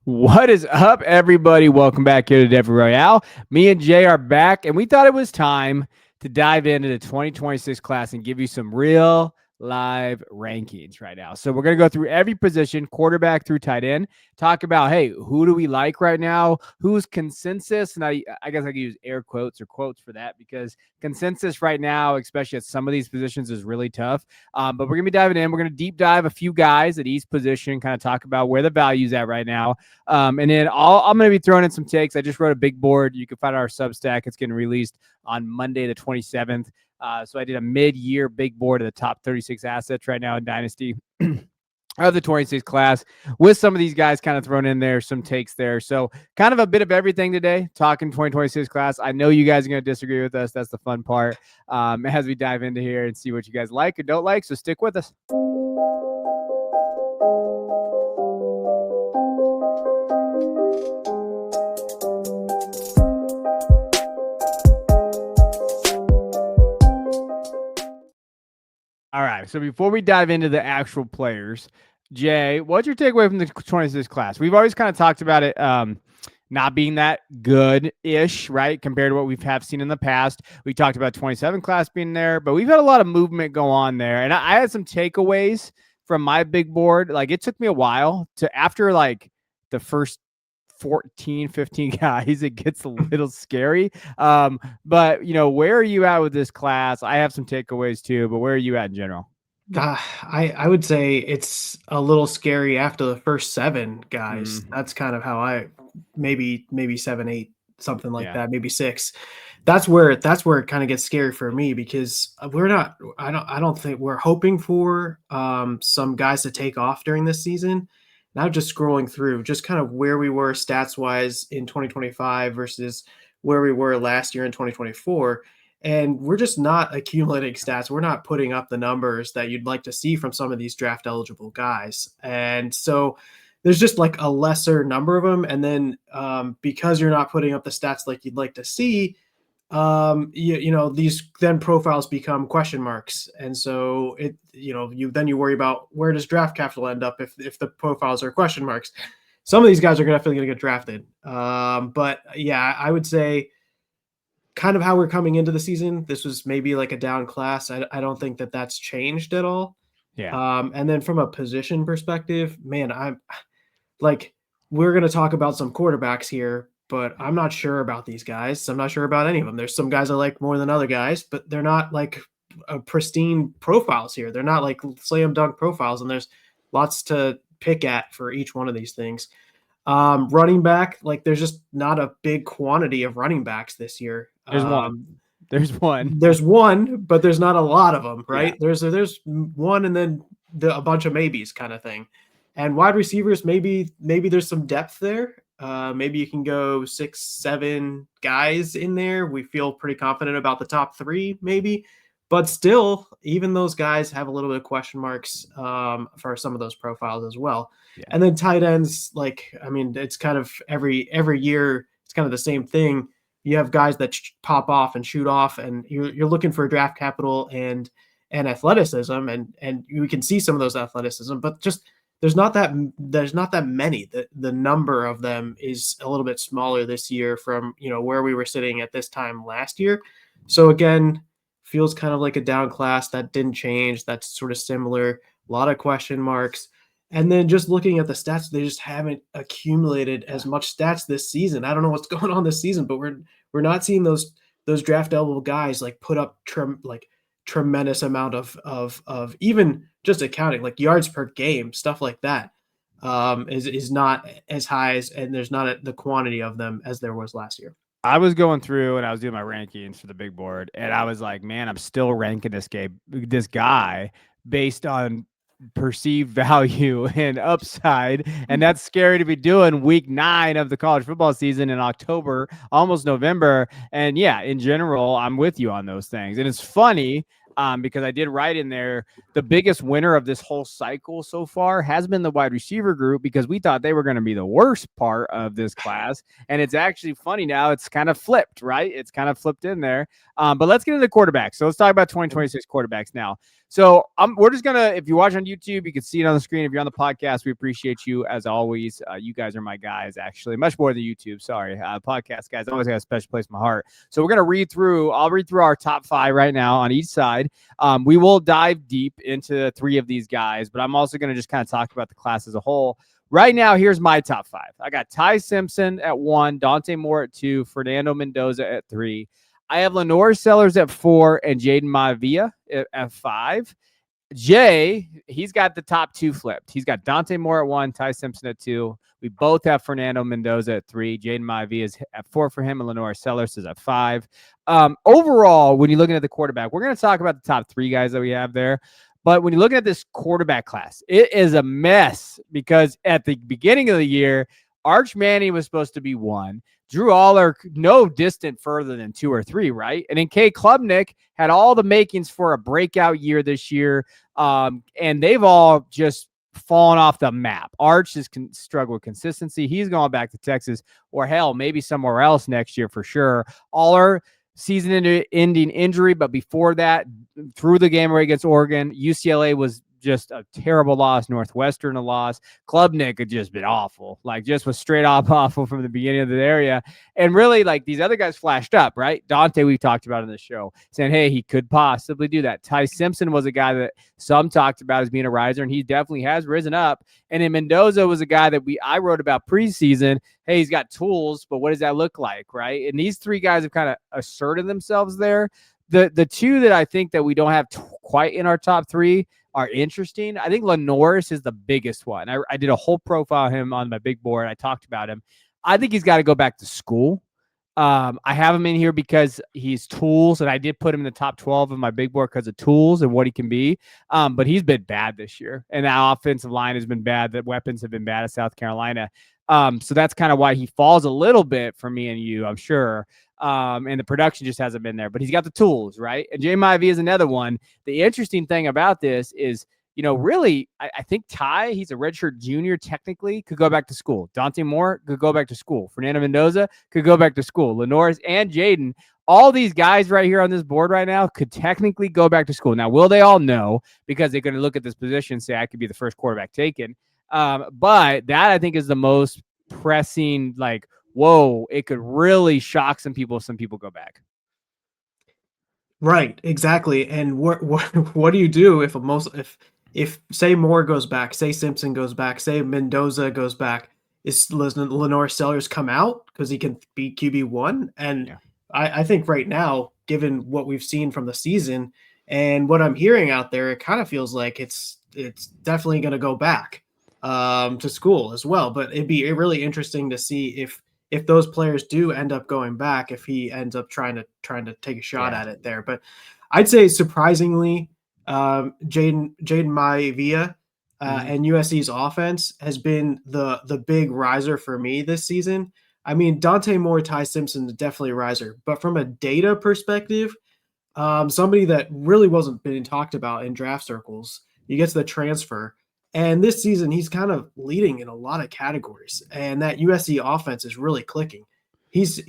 What is up, everybody? Welcome back here to Devy Royale. Me and Jay are back, and we thought it was time to dive into the 2026 class and give you some real live rankings right now. So we're going to go through every position, quarterback through tight end, talk about, hey, who do we like right now? Who's consensus? And I guess I could use air quotes or quotes for that because consensus right now, especially at some of these positions, is really tough. But we're going to be diving in. We're going to deep dive a few guys at each position, kind of talk about where the value's at right now. And then I'm going to be throwing in some takes. I just wrote a big board. You can find our Substack. It's getting released on Monday, the 27th. So I did a mid-year big board of the top 36 assets right now in Dynasty of the 26 class with some of these guys kind of thrown in there, some takes there. So kind of a bit of everything today, talking 2026 class. I know you guys are going to disagree with us. That's the fun part as we dive into here and see what you guys like or don't like. So stick with us. All right. So before we dive into the actual players, Jay, what's your takeaway from the 26 class? We've always kind of talked about it not being that good-ish, right, compared to what we've seen in the past. We talked about 27 class being there, but we've had a lot of movement go on there. And I had some takeaways from my big board. Like, it took me a while to, after like the first 14, 15 guys, it gets a little scary. But, where are you at with this class? I have some takeaways too, but where are you at in general? I would say it's a little scary after the first 7 guys. Mm-hmm. That's kind of how maybe 7, 8, something like that, maybe 6. That's where it kind of gets scary for me because I don't think we're hoping for some guys to take off during this season. Now just scrolling through just kind of where we were stats wise in 2025 versus where we were last year in 2024. And we're just not accumulating stats. We're not putting up the numbers that you'd like to see from some of these draft eligible guys. And so there's just like a lesser number of them. And then because you're not putting up the stats like you'd like to see, these then profiles become question marks. And so you worry about where does draft capital end up if the profiles are question marks. Some of these guys are definitely going to get drafted. But yeah, I would say kind of how we're coming into the season. This was maybe like a down class. I don't think that that's changed at all. Yeah. And then from a position perspective, man, I'm like, we're going to talk about some quarterbacks here, but I'm not sure about these guys. I'm not sure about any of them. There's some guys I like more than other guys, but they're not like pristine profiles here. They're not like slam dunk profiles, and there's lots to pick at for each one of these things. Running back, like there's just not a big quantity of running backs this year. There's one. There's one, but there's not a lot of them, right? Yeah. There's one and then a bunch of maybes kind of thing. And wide receivers, maybe there's some depth there. Maybe you can go 6, 7 guys in there. We feel pretty confident about the top 3, maybe. But still, even those guys have a little bit of question marks for some of those profiles as well. Yeah. And then tight ends, it's kind of every year, it's kind of the same thing. You have guys that pop off and shoot off, and you're looking for draft capital and athleticism, and we can see some of those athleticism, but just there's not that many. The number of them is a little bit smaller this year from where we were sitting at this time last year. So again, feels kind of like a down class that didn't change. That's sort of similar. A lot of question marks. And then just looking at the stats, they just haven't accumulated as much stats this season. I don't know what's going on this season, but we're not seeing those draft eligible guys like put up tremendous amount of even just accounting, like yards per game, stuff like that is not as high as, and there's not the quantity of them as there was last year. I was going through and I was doing my rankings for the big board, and I was like, man, I'm still ranking this guy based on perceived value and upside, and that's scary to be doing week 9 of the college football season in October, almost November. And yeah, in general, I'm with you on those things. And it's funny because I did write in there the biggest winner of this whole cycle so far has been the wide receiver group, because we thought they were going to be the worst part of this class. And it's actually funny now. It's kind of flipped, right? It's kind of flipped in there. But let's get into the quarterbacks. So let's talk about 2026 quarterbacks now. So we're just gonna, if you watch on YouTube, you can see it on the screen. If you're on the podcast, we appreciate you as always. You guys are my guys, actually, much more than YouTube. Sorry, podcast guys always got a special place in my heart. So we're gonna read through. I'll read through our top 5 right now on each side. We will dive deep into 3 of these guys, but I'm also gonna just kind of talk about the class as a whole. Right now, here's my top 5. I got Ty Simpson at 1, Dante Moore at 2, Fernando Mendoza at 3. I have LaNorris Sellers at 4 and Jayden Maiava at 5. Jay, he's got the top 2 flipped. He's got Dante Moore at 1, Ty Simpson at 2. We both have Fernando Mendoza at 3. Jayden Maiava is at 4 for him, and LaNorris Sellers is at 5. Overall, when you're looking at the quarterback, we're going to talk about the top 3 guys that we have there. But when you look at this quarterback class, it is a mess because at the beginning of the year, Arch Manning was supposed to be 1. Drew Aller, no distant further than 2 or 3, right? And then K. Klubnik had all the makings for a breakout year this year, and they've all just fallen off the map. Arch has struggled with consistency. He's going back to Texas, or hell, maybe somewhere else next year for sure. Aller, season-ending injury, but before that, through the game right against Oregon, UCLA was just a terrible loss. Northwestern a loss. Klubnik had just been awful. Like, just was straight up awful from the beginning of the area. And really, like, these other guys flashed up, right? Dante, we've talked about in the show, saying, hey, he could possibly do that. Ty Simpson was a guy that some talked about as being a riser, and he definitely has risen up. And then Mendoza was a guy that I wrote about preseason. Hey, he's got tools, but what does that look like, right? And these 3 guys have kind of asserted themselves there. The 2 that I think that we don't have quite in our top 3 are interesting. I think LaNorris is the biggest one. I did a whole profile of him on my big board. I talked about him. I think he's got to go back to school. I have him in here because he's tools, and I did put him in the top 12 of my big board because of tools and what he can be. But he's been bad this year, and that offensive line has been bad. The weapons have been bad at South Carolina. So that's kind of why he falls a little bit for me and you, I'm sure. And the production just hasn't been there, but he's got the tools, right? And Jayden Maiava is another one. The interesting thing about this is, really, I think Ty, he's a redshirt junior, technically, could go back to school. Dante Moore could go back to school. Fernando Mendoza could go back to school. LaNorris and Jayden, all these guys right here on this board right now could technically go back to school. Now, will they all? No, because they're going to look at this position and say, I could be the first quarterback taken. But that, I think, is the most pressing, like, whoa, it could really shock some people if some people go back. Right, exactly. And what do you do if say Moore goes back, say Simpson goes back, say Mendoza goes back? Is LaNorris Sellers come out because he can be QB1? And yeah. I think right now, given what we've seen from the season and what I'm hearing out there, it kind of feels like it's definitely going to go back to school as well. But it'd be really interesting to see if those players do end up going back, if he ends up trying to take a shot at it there. But I'd say surprisingly, Jayden Maiava and USC's offense has been the big riser for me this season. I mean, Dante Moore, Ty Simpson is definitely a riser, but from a data perspective, somebody that really wasn't being talked about in draft circles, he gets the transfer. And this season, he's kind of leading in a lot of categories, and that USC offense is really clicking. He's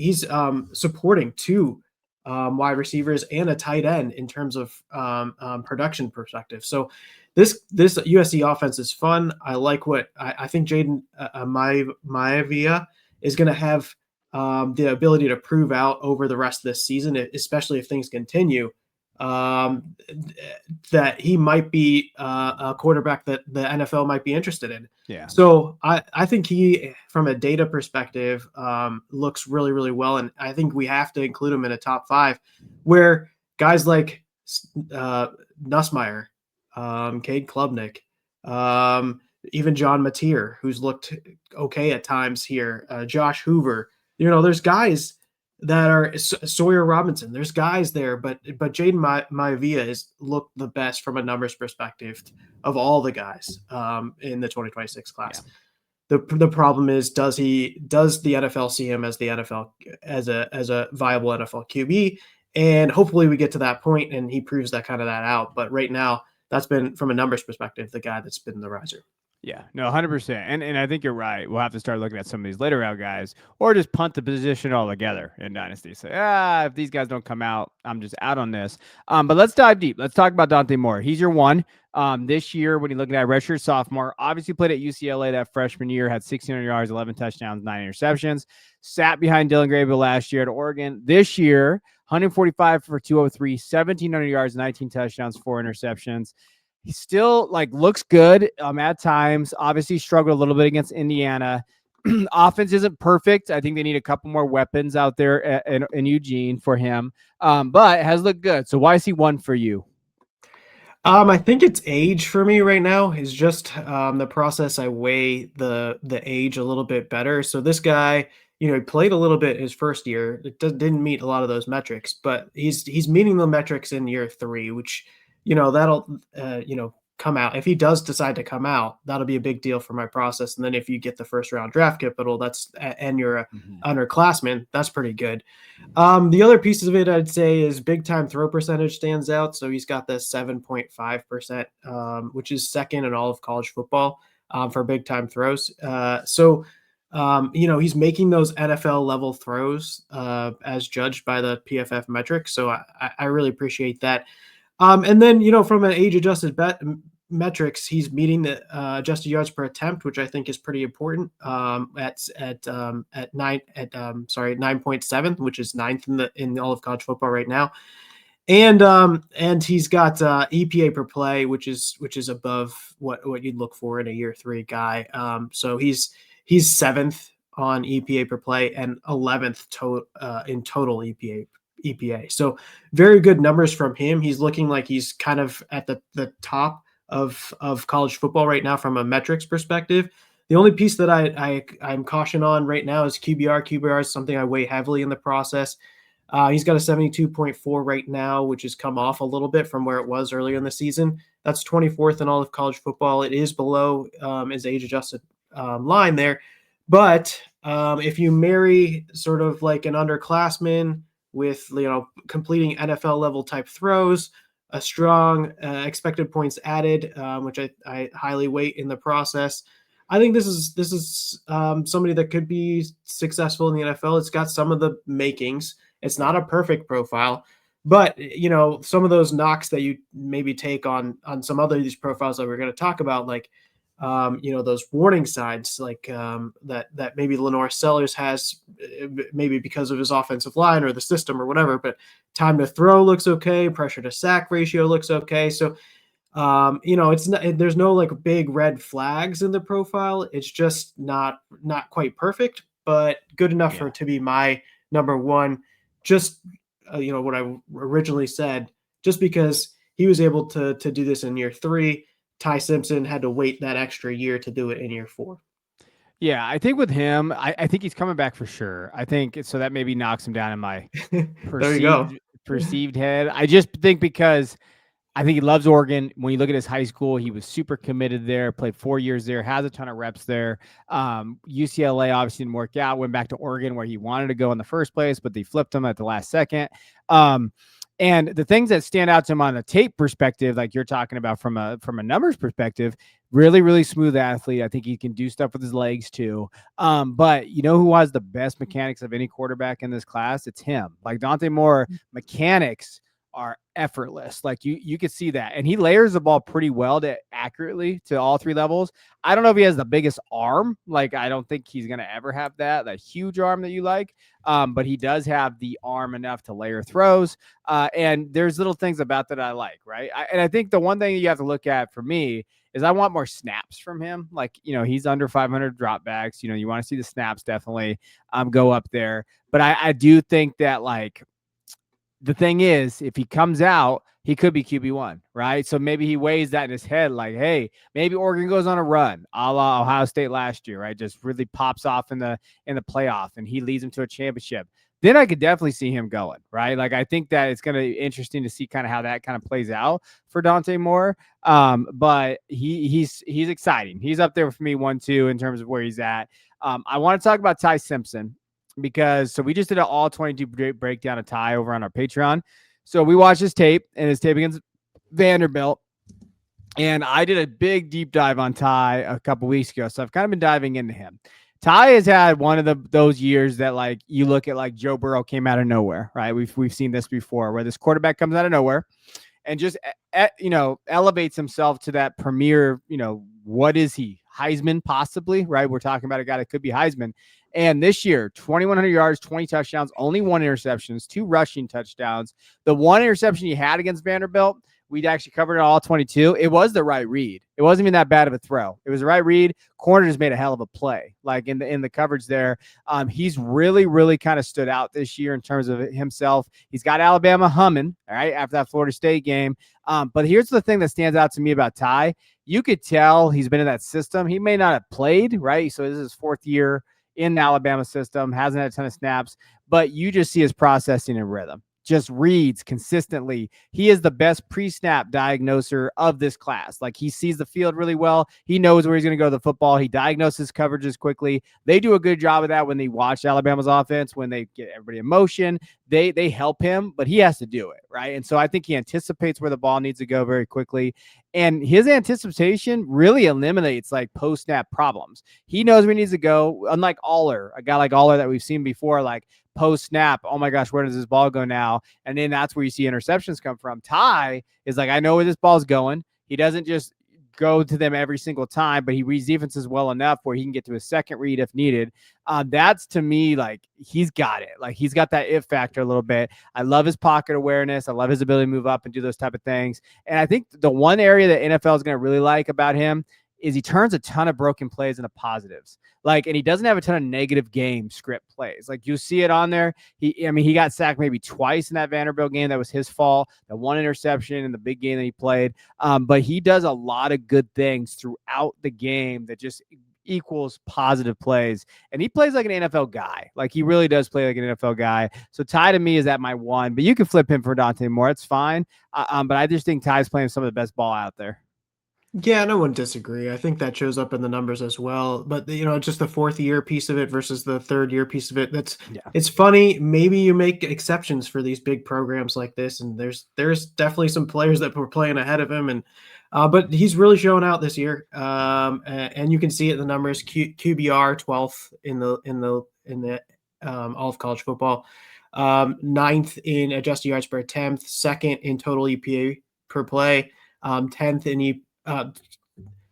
supporting 2 wide receivers and a tight end in terms of production perspective. So this USC offense is fun. I like what I think Jayden Maiava is going to have the ability to prove out over the rest of this season, especially if things continue. That he might be a quarterback that the NFL might be interested in. Yeah. So I think he, from a data perspective, looks really, really well. And I think we have to include him in a top 5 where guys like Nussmeier, Cade Klubnik, even John Mateer, who's looked okay at times here, Josh Hoover, there's guys that are Sawyer Robinson. There's guys there, but Jayden Maiava has looked the best from a numbers perspective of all the guys in the 2026 class. Yeah. The problem is, does the NFL see him as the NFL as a viable NFL QB? And hopefully we get to that point and he proves that out. But right now, that's been, from a numbers perspective, the guy that's been the riser. Yeah, no, 100%. And I think you're right. We'll have to start looking at some of these later round guys or just punt the position altogether in Dynasty. Say, if these guys don't come out, I'm just out on this. But let's dive deep. Let's talk about Dante Moore. He's your one. This year, when you're looking at redshirt sophomore, obviously played at UCLA that freshman year, had 1,600 yards, 11 touchdowns, 9 interceptions. Sat behind Dylan Graybill last year at Oregon. This year, 145 for 203, 1,700 yards, 19 touchdowns, 4 interceptions. He still looks good at times. Obviously struggled a little bit against Indiana. Offense isn't perfect. I think they need a couple more weapons out there in Eugene for him, but has looked good. So why is he one for you? I think it's age for me right now is just the process. I weigh the age a little bit better. So this guy, he played a little bit his first year. It didn't meet a lot of those metrics, but he's meeting the metrics in year 3, which that'll come out. If he does decide to come out, that'll be a big deal for my process. And then if you get the first round draft capital, and you're a underclassman, that's pretty good. The other pieces of it I'd say is big time throw percentage stands out. So he's got this 7.5%, which is second in all of college football for big time throws. He's making those NFL level throws as judged by the PFF metrics. So I really appreciate that. And then, from an age adjusted metrics, he's meeting the adjusted yards per attempt, which I think is pretty important. At 9.7, which is ninth in all of college football right now. And he's got EPA per play, which is above what you'd look for in a year 3 guy. So he's 7th on EPA per play and 11th in total EPA. So very good numbers from him. He's looking like he's kind of at the top of college football right now from a metrics perspective. The only piece that I'm caution on right now is QBR. QBR is something I weigh heavily in the process. He's got a 72.4 right now, which has come off a little bit from where it was earlier in the season. That's 24th in all of college football. It is below his age-adjusted line there. But if you marry sort of like an underclassman with completing NFL level type throws, a strong expected points added, which I highly weight in the process. I think this is somebody that could be successful in the NFL. It's got some of the makings. It's not a perfect profile, but some of those knocks that you maybe take on some other of these profiles that we're going to talk about, like those warning signs, like that maybe LaNorris Sellers has, maybe because of his offensive line or the system or whatever. But time to throw looks okay. Pressure to sack ratio looks okay. So it's not, there's no like big red flags in the profile. It's just not quite perfect, but good enough for it to be my number one. Just what I originally said, just because he was able to do this in year 3. Ty Simpson had to wait that extra year to do it in year 4. Yeah, I think with him, I think he's coming back for sure. I think so that maybe knocks him down in my There you go. perceived head. I just think because I think he loves Oregon. When you look at his high school, he was super committed there, played 4 years there, has a ton of reps there. UCLA obviously didn't work out, went back to Oregon where he wanted to go in the first place, but they flipped him at the last second. And the things that stand out to him on a tape perspective, like you're talking about from a numbers perspective, really, really smooth athlete. I think he can do stuff with his legs too. But who has the best mechanics of any quarterback in this class? It's him. Like Dante Moore, mechanics are effortless. Like you could see that. And he layers the ball pretty well accurately to all 3 levels. I don't know if he has the biggest arm. Like, I don't think he's going to ever have that huge arm that you like. But he does have the arm enough to layer throws. And there's little things about that I like, right? And I think the one thing you have to look at for me is I want more snaps from him. Like, he's under 500 dropbacks. You want to see the snaps definitely go up there. But I do think that, like, the thing is, if he comes out, he could be QB1, right? So maybe he weighs that in his head, like, hey, maybe Oregon goes on a run, a la Ohio State last year, right? Just really pops off in the playoff, and he leads them to a championship. Then I could definitely see him going, right? Like, I think that it's going to be interesting to see kind of how that kind of plays out for Dante Moore. But he's exciting. He's up there for me 1-2 in terms of where he's at. I want to talk about Ty Simpson, because we just did an all 22 breakdown of Ty over on our Patreon. So we watched his tape against Vanderbilt. And I did a big deep dive on Ty a couple weeks ago, so I've kind of been diving into him. Ty has had one of those years that like you look at like Joe Burrow came out of nowhere, right? We've seen this before where this quarterback comes out of nowhere and just elevates himself to that premier, what is he? Heisman possibly, right? We're talking about a guy that could be Heisman. And this year, 2,100 yards, 20 touchdowns, only 1 interceptions, 2 rushing touchdowns. The 1 interception he had against Vanderbilt, we'd actually covered it all 22. It was the right read. It wasn't even that bad of a throw. It was the right read. Corner just made a hell of a play, like in the coverage there. He's really, really kind of stood out this year in terms of himself. He's got Alabama humming, all right, after that Florida State game. But here's the thing that stands out to me about Ty. You could tell he's been in that system. He may not have played, right? So this is his 4th year in the Alabama system, hasn't had a ton of snaps, but you just see his processing and rhythm. Just reads consistently. He is the best pre-snap diagnoser of this class. Like he sees the field really well. He knows where he's going to go to the football. He diagnoses coverages quickly. They do a good job of that when they watch Alabama's offense, when they get everybody in motion. They help him, but he has to do it, right? And so I think he anticipates where the ball needs to go very quickly. And his anticipation really eliminates like post-snap problems. He knows where he needs to go, unlike Aller, a guy like Aller that we've seen before, like post-snap, oh my gosh, where does this ball go now? And then that's where you see interceptions come from. Ty is like, I know where this ball's going. He doesn't just go to them every single time, but he reads defenses well enough where he can get to a second read if needed. That's to me, like he's got it. Like he's got that it factor a little bit. I love his pocket awareness. I love his ability to move up and do those type of things. And I think the one area that NFL is going to really like about him is he turns a ton of broken plays into positives. Like, and he doesn't have a ton of negative game script plays. Like you see it on there. He got sacked maybe twice in that Vanderbilt game. That was his fault. The 1 interception in the big game that he played. But he does a lot of good things throughout the game that just equals positive plays. And he plays like an NFL guy. Like he really does play like an NFL guy. So Ty to me is at my 1, but you can flip him for Dante Moore. It's fine. But I just think Ty's playing some of the best ball out there. Yeah, no one disagree. I think that shows up in the numbers as well. But just the 4th year piece of it versus the 3rd year piece of it. It's funny. Maybe you make exceptions for these big programs like this, and there's definitely some players that were playing ahead of him, and but he's really showing out this year. And you can see it in the numbers. QBR 12th in the all of college football, 9th in adjusted yards per attempt, 2nd in total EPA per play, 10th in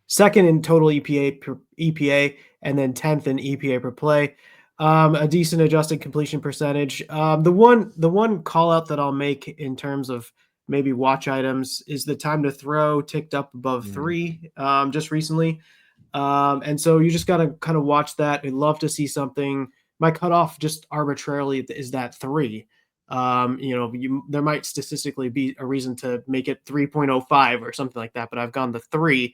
second in total EPA, and then 10th in EPA per play. A decent adjusted completion percentage. The one call out that I'll make in terms of maybe watch items is the time to throw ticked up above 3 just recently. And so you just got to kind of watch that. I'd love to see something. My cutoff just arbitrarily is that 3. There might statistically be a reason to make it 3.05 or something like that, but I've gone the 3.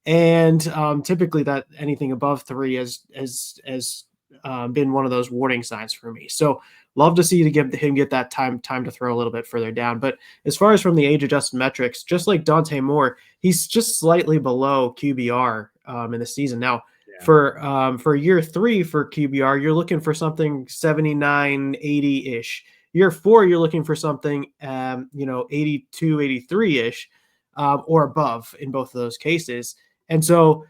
And typically that anything above 3 has been one of those warning signs for me. So love to see him get that time to throw a little bit further down. But as far as from the age adjusted metrics, just like Dante Moore, he's just slightly below QBR in the season. Now, for year 3 for QBR, you're looking for something 79, 80-ish. Year 4, you're looking for something, 82, 83-ish or above in both of those cases. And so,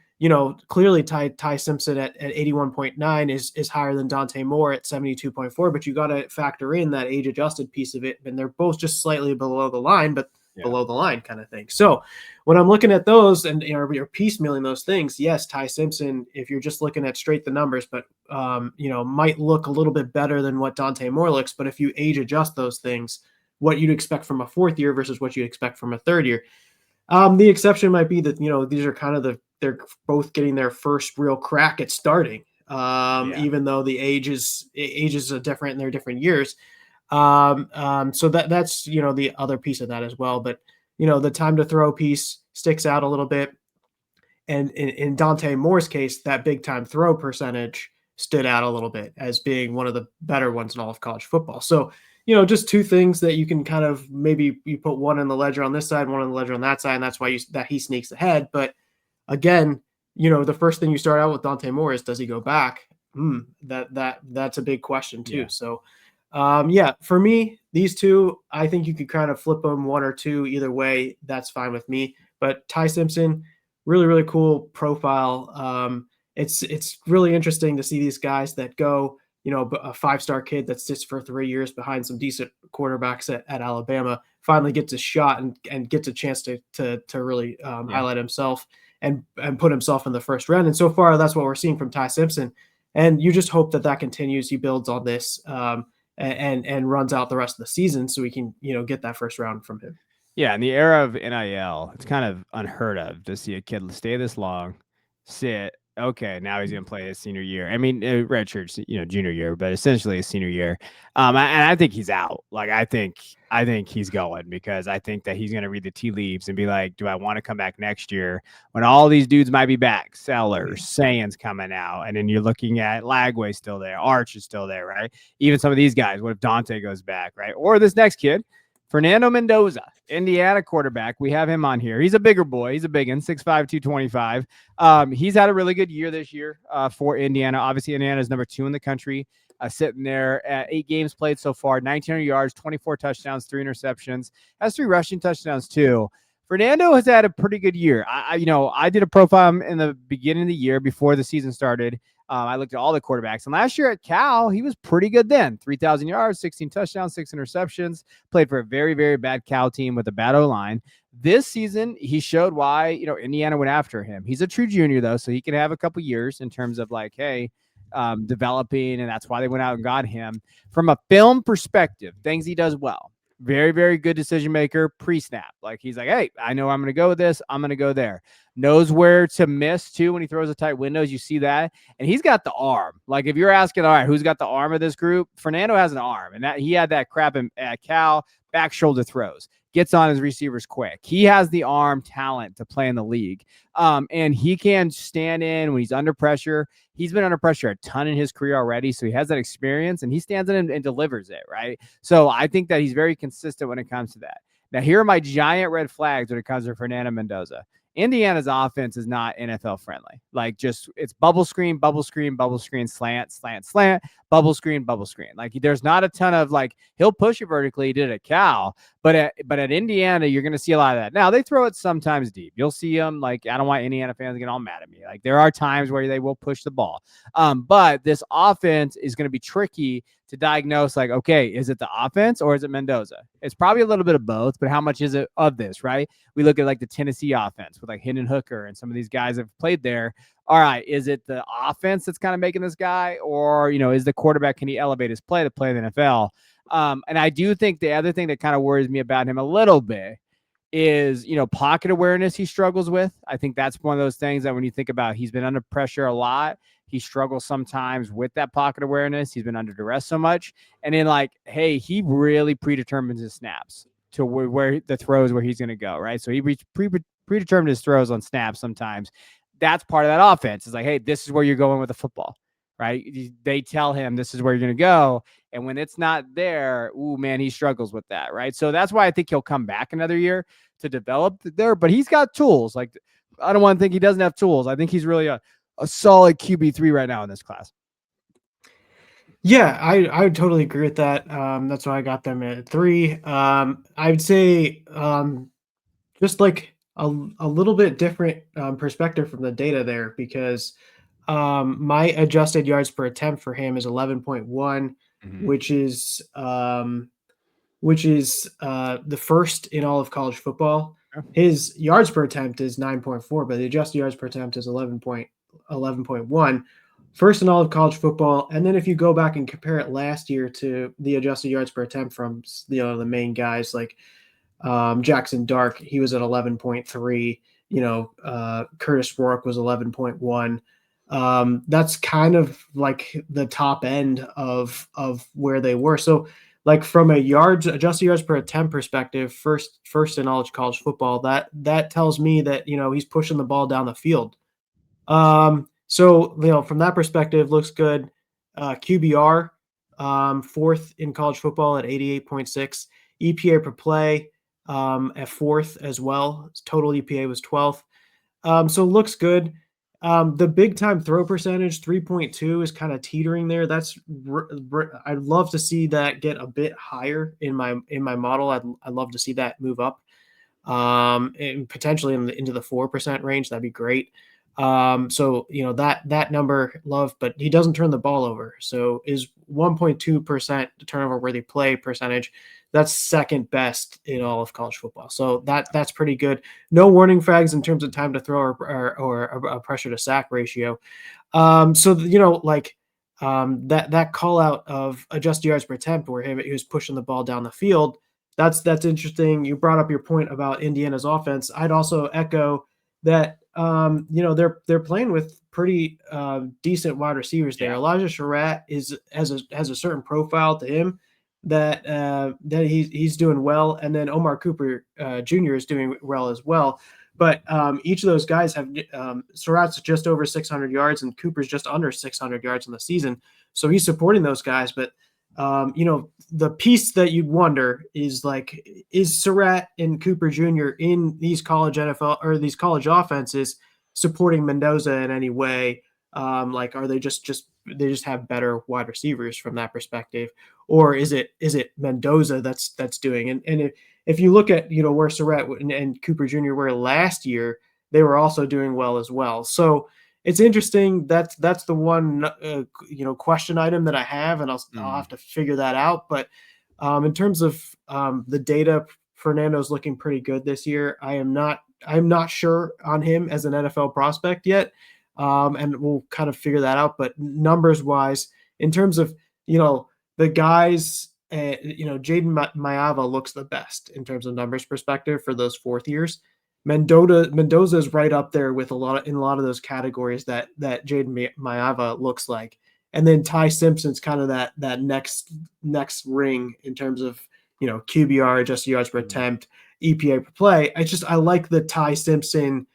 clearly Ty Simpson at 81.9 is higher than Dante Moore at 72.4, but you got to factor in that age adjusted piece of it. And they're both just slightly below the line, but below the line kind of thing. So when I'm looking at those and you're piecemealing those things, yes, Ty Simpson, if you're just looking at straight the numbers, but might look a little bit better than what Dante Moore looks. But if you age adjust those things, what you'd expect from a 4th year versus what you expect from a 3rd year. The exception might be that, these are kind of they're both getting their first real crack at starting, even though the ages are different and they're different years. So that's, the other piece of that as well. But, the time to throw piece sticks out a little bit. And in Dante Moore's case, that big time throw percentage stood out a little bit as being one of the better ones in all of college football. So, just 2 things that you can kind of maybe you put one in the ledger on this side, one on the ledger on that side, and that's why that he sneaks ahead. But again, the first thing you start out with Dante Moore is, does he go back? That's a big question too. Yeah. So, for me, these 2, I think you could kind of flip them 1 or 2 either way. That's fine with me. But Ty Simpson, really, really cool profile. It's really interesting to see these guys that go, a 5-star kid that sits for 3 years behind some decent quarterbacks at Alabama finally gets a shot and gets a chance to really highlight himself and put himself in the first round. And so far, that's what we're seeing from Ty Simpson. And you just hope that continues. He builds on this and runs out the rest of the season so we can, get that first round from him. Yeah, in the era of NIL, it's kind of unheard of to see a kid stay this long, sit. Okay, now he's going to play his senior year. I mean, redshirt, junior year, but essentially his senior year. And I think he's out. Like, I think he's going because I think that he's going to read the tea leaves and be like, do I want to come back next year when all these dudes might be back? Sellers, Sands coming out, and then you're looking at Lagway still there, Arch is still there, right? Even some of these guys. What if Dante goes back, right? Or this next kid, Fernando Mendoza, Indiana quarterback. We have him on here. He's a bigger boy. He's a big one, 6'5", 225. He's had a really good year this year for Indiana. Obviously, Indiana is number 2 in the country, sitting there at 8 games played so far, 1,900 yards, 24 touchdowns, 3 interceptions. Has 3 rushing touchdowns too. Fernando has had a pretty good year. I did a profile in the beginning of the year before the season started. I looked at all the quarterbacks. And last year at Cal, he was pretty good then. 3,000 yards, 16 touchdowns, 6 interceptions. Played for a very, very bad Cal team with a bad O-line. This season, he showed why, Indiana went after him. He's a true junior, though, so he can have a couple years in terms of developing, and that's why they went out and got him. From a film perspective, things he does well. Very, very good decision maker pre-snap. Like, he's like, hey, I know I'm going to go with this. I'm going to go there. Knows where to miss, too, when he throws a tight windows. You see that. And he's got the arm. Like, if you're asking, all right, who's got the arm of this group? Fernando has an arm. And that he had that crap at Cal, back shoulder throws. Gets on his receivers quick. He has the arm talent to play in the league. And he can stand in when he's under pressure. He's been under pressure a ton in his career already, so he has that experience, and he stands in and delivers it, right? So I think that he's very consistent when it comes to that. Now, here are my giant red flags when it comes to Fernando Mendoza. Indiana's offense is not NFL friendly. Like, just it's bubble screen, slant, bubble screen. Like, there's not a ton of he'll push it vertically. He did it at Cal, but at Indiana, you're going to see a lot of that. Now, they throw it sometimes deep. You'll see them. I don't want Indiana fans to get all mad at me. There are times where they will push the ball. But this offense is going to be tricky to diagnose, okay, is it the offense or is it Mendoza? It's probably a little bit of both, but how much is it of this, right? We look at the Tennessee offense with Hendon Hooker and some of these guys have played there. All right, is it the offense that's kind of making this guy, or, is the quarterback, can he elevate his play to play in the NFL? And I do think the other thing that kind of worries me about him a little bit is, pocket awareness he struggles with. I think that's one of those things that when you think about, he's been under pressure a lot. He struggles sometimes with that pocket awareness. He's been under duress so much. And then hey, he really predetermines his snaps to where the throws where he's going to go, right? So he predetermined his throws on snaps sometimes. That's part of that offense. It's hey, this is where you're going with the football, right? They tell him this is where you're going to go. And when it's not there, ooh, man, he struggles with that, right? So that's why I think he'll come back another year to develop there. But he's got tools. I don't want to think he doesn't have tools. I think he's really a solid QB3 right now in this class. Yeah, I would totally agree with that. That's why I got them at 3. I would say just a little bit different perspective from the data there, because my adjusted yards per attempt for him is 11.1, which is the first in all of college football. His yards per attempt is 9.4, but the adjusted yards per attempt is 11.1. First in all of college football. And then if you go back and compare it last year to the adjusted yards per attempt from the main guys Jackson Dark, he was at 11.3. Curtis Rourke was 11.1. That's kind of the top end of where they were. So from a adjusted yards per attempt perspective, first in all of college football, that tells me that he's pushing the ball down the field. So from that perspective, looks good. QBR, 4th in college football at 88.6. EPA per play at 4th as well. Total EPA was 12th. So looks good. The big time throw percentage, 3.2, is kind of teetering there. I'd love to see that get a bit higher in my model. I'd love to see that move up. and potentially into the 4% range. That'd be great. So that number love, but he doesn't turn the ball over. So is 1.2% turnover worthy play percentage. That's second best in all of college football. So that's pretty good. No warning flags in terms of time to throw or a pressure to sack ratio. That call out of adjusted yards per attempt where he was pushing the ball down the field. That's interesting. You brought up your point about Indiana's offense. I'd also echo that. They're playing with pretty decent wide receivers there. Elijah Surratt has a certain profile to him that he's doing well, and then Omar Cooper Jr. is doing well as well. But each of those guys have Surratt's just over 600 yards and Cooper's just under 600 yards in the season. So he's supporting those guys. But, the piece that you'd wonder is is Surratt and Cooper Jr. in these college NFL or these college offenses supporting Mendoza in any way? Are they just have better wide receivers from that perspective? Or is it Mendoza that's doing? And if you look at where Surratt and Cooper Jr. were last year, they were also doing well as well. So it's interesting. That's the one question item that I have, and I'll have to figure that out. But in terms of the data, Fernando's looking pretty good this year. I'm not sure on him as an NFL prospect yet, and we'll kind of figure that out. But numbers wise, in terms of the guys. Jayden Maiava looks the best in terms of numbers perspective for those fourth years. Mendoza is right up there with a lot of those categories that Jayden Maiava looks like. And then Ty Simpson's kind of that next ring in terms of QBR, adjusted yards per attempt, EPA per play. I like the Ty Simpson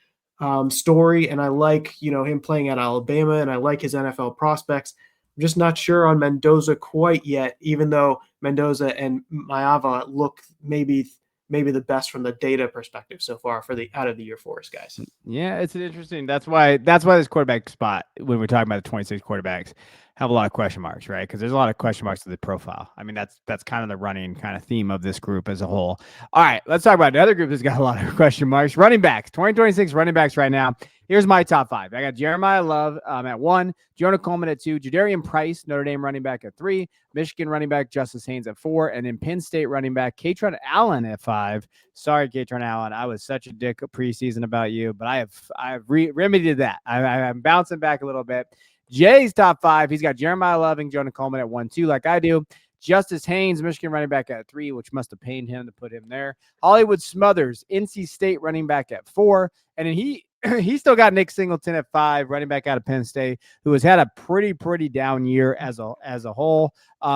story, and I like him playing at Alabama, and I like his NFL prospects. I'm just not sure on Mendoza quite yet, even though Mendoza and Maiava look maybe the best from the data perspective so far for the out of the year for us guys. Yeah, it's an interesting. That's why this quarterback spot, when we're talking about the 26 quarterbacks, have a lot of question marks, right? Because there's a lot of question marks to the profile. I mean, that's kind of the running kind of theme of this group as a whole. All right, let's talk about another group that's got a lot of question marks. Running backs, 2026 running backs right now. Here's my top five. I got Jeremiyah Love at 1, Jonah Coleman at 2, Jadarian Price, Notre Dame running back at 3, Michigan running back Justice Haynes at 4, and then Penn State running back Kaytron Allen at 5. Sorry, Kaytron Allen, I was such a dick preseason about you, but I have remedied that. I'm bouncing back a little bit. Jay's top 5. He's got Jeremiyah Love and Jonah Coleman at 1, 2, like I do. Justice Haynes, Michigan running back at 3, which must have pained him to put him there. Hollywood Smothers, NC State running back at 4, and then he still got Nick Singleton at 5, running back out of Penn State, who has had a pretty down year as a whole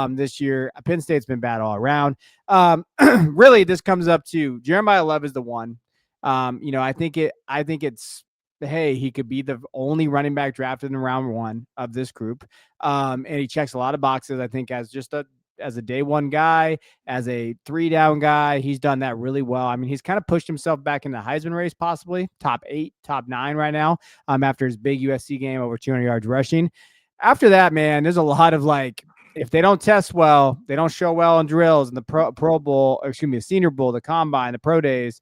this year. Penn State's been bad all around. Really, this comes up to Jeremiyah Love is the one. I think it's hey, he could be the only running back drafted in round 1 of this group, and he checks a lot of boxes. I think as a day one guy, as a 3-down guy, he's done that really well. I mean, he's kind of pushed himself back in the Heisman race, possibly top 8, top 9 right now, after his big USC game, over 200 yards rushing. After that, man, there's a lot of if they don't test well, they don't show well in drills and the Pro Bowl, the Senior Bowl, the Combine, the Pro Days,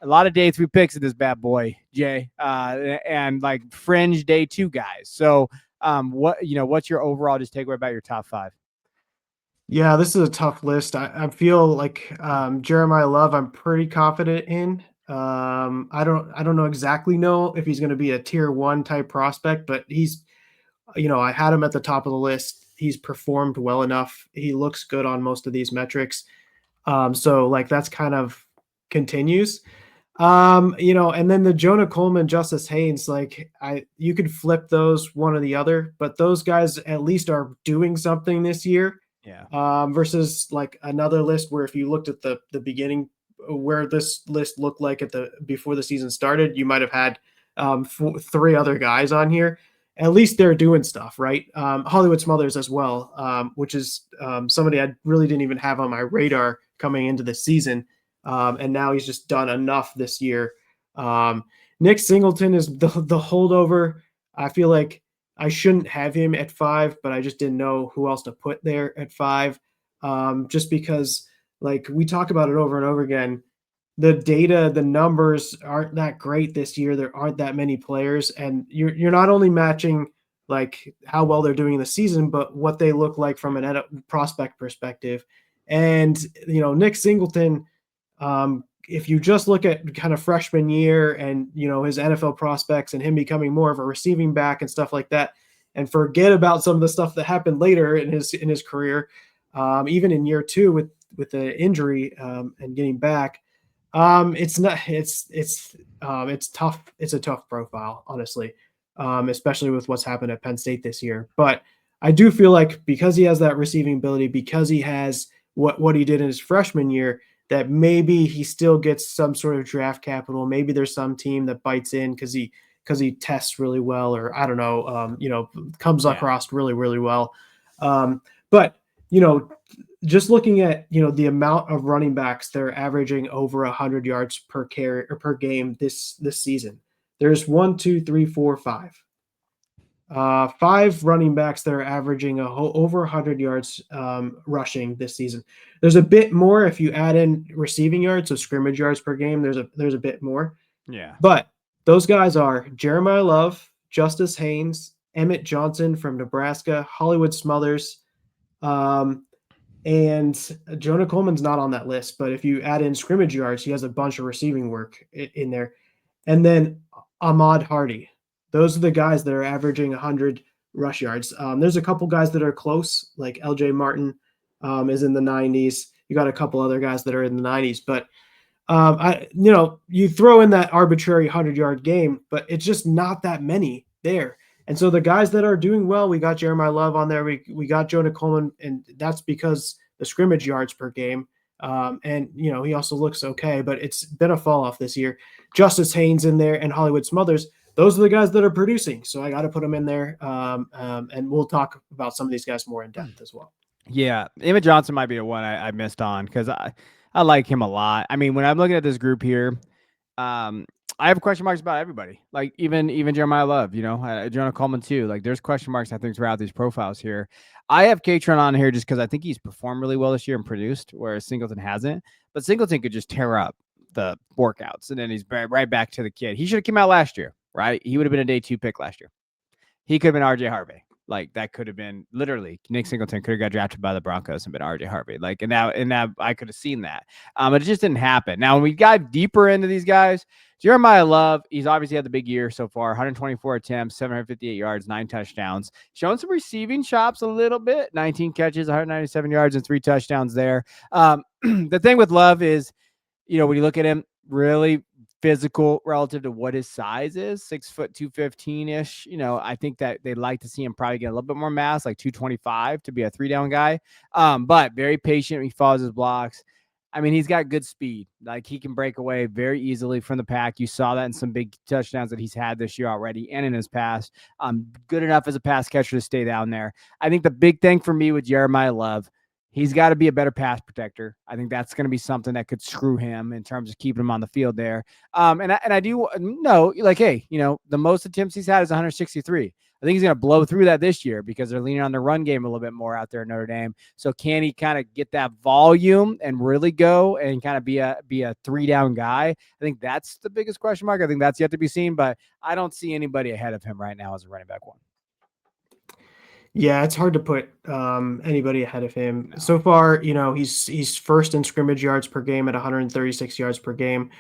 a lot of day 3 picks in this bad boy, Jay, and fringe day 2 guys. So what's your overall just takeaway about your top 5? Yeah, this is a tough list. I feel like Jeremiyah Love, I'm pretty confident in. I don't exactly know if he's going to be a tier 1 type prospect, but he's, I had him at the top of the list. He's performed well enough. He looks good on most of these metrics. So that's kind of continues. And then the Jonah Coleman, Justice Haynes, you could flip those one or the other, but those guys at least are doing something this year. Yeah. Versus another list where if you looked at the beginning where this list looked like before the season started, you might have had 3 other guys on here. At least they're doing stuff, right? Hollywood Smothers as well, which is somebody I really didn't even have on my radar coming into the season. And now he's just done enough this year. Nick Singleton is the holdover. I feel like I shouldn't have him at 5, but I just didn't know who else to put there at 5. Just because we talk about it over and over again. the data, the numbers aren't that great this year. There aren't that many players, and you're not only matching like how well they're doing in the season, but what they look like from an prospect perspective. And Nick Singleton, if you just look at kind of freshman year and his NFL prospects and him becoming more of a receiving back and stuff like that, and forget about some of the stuff that happened later in his career, even in year two with the injury and getting back. It's not. It's tough. It's a tough profile, honestly, especially with what's happened at Penn State this year. But I do feel like because he has that receiving ability, because he has what he did in his freshman year, that maybe he still gets some sort of draft capital. Maybe there's some team that bites in because he tests really well, or I don't know, comes across really well. But just looking at the amount of running backs that are averaging over 100 yards per carry or per game this season, there's 5 running backs that are averaging over 100 yards rushing this season. There's a bit more if you add in receiving yards, so scrimmage yards per game. There's a bit more. Yeah, but those guys are Jeremiyah Love, Justice Haynes, Emmett Johnson from Nebraska, Hollywood Smothers. And Jonah Coleman's not on that list, but if you add in scrimmage yards, he has a bunch of receiving work in there. And then Ahmad Hardy. Those are the guys that are averaging 100 rush yards. There's a couple guys that are close, like LJ Martin is in the 90s. You got a couple other guys that are in the 90s, but you throw in that arbitrary 100-yard game, but it's just not that many there. And so the guys that are doing well, we got Jeremiyah Love on there. We got Jonah Coleman, and that's because the scrimmage yards per game. And he also looks okay, but it's been a fall off this year. Justice Haynes in there and Hollywood Smothers. Those are the guys that are producing. So I got to put them in there. And we'll talk about some of these guys more in depth as well. Yeah. Emmett Johnson might be the one I missed on because I like him a lot. I mean, when I'm looking at this group here, I have question marks about everybody. Like even Jeremiyah Love, Jonah Coleman too. Like there's question marks I think throughout these profiles here. I have Kaytron on here just because I think he's performed really well this year and produced, whereas Singleton hasn't. But Singleton could just tear up the workouts, and then he's right back to the kid. He should have came out last year, right? He would have been a day 2 pick last year. He could have been RJ Harvey. Like that could have been literally Nick Singleton could have got drafted by the Broncos and been RJ Harvey. Like, and now I could have seen that. But it just didn't happen. Now, when we dive deeper into these guys, Jeremiyah Love, he's obviously had the big year so far, 124 attempts, 758 yards, 9 touchdowns, showing some receiving chops a little bit, 19 catches, 197 yards and 3 touchdowns there. The thing with Love is, when you look at him, really physical relative to what his size is, 6 foot 215 ish. I think that they'd like to see him probably get a little bit more mass, like 225 to be a 3-down guy. But very patient. He follows his blocks. I mean, he's got good speed. Like he can break away very easily from the pack. You saw that in some big touchdowns that he's had this year already and in his past. Good enough as a pass catcher to stay down there. I think the big thing for me with Jeremiyah Love, he's got to be a better pass protector. I think that's going to be something that could screw him in terms of keeping him on the field there. And I do know, like, hey, the most attempts he's had is 163. I think he's going to blow through that this year because they're leaning on the run game a little bit more out there in Notre Dame. So can he kind of get that volume and really go and kind of be a 3-down guy? I think that's the biggest question mark. I think that's yet to be seen, but I don't see anybody ahead of him right now as a running back one. Yeah, it's hard to put anybody ahead of him. No. So far, he's first in scrimmage yards per game at 136 yards per game,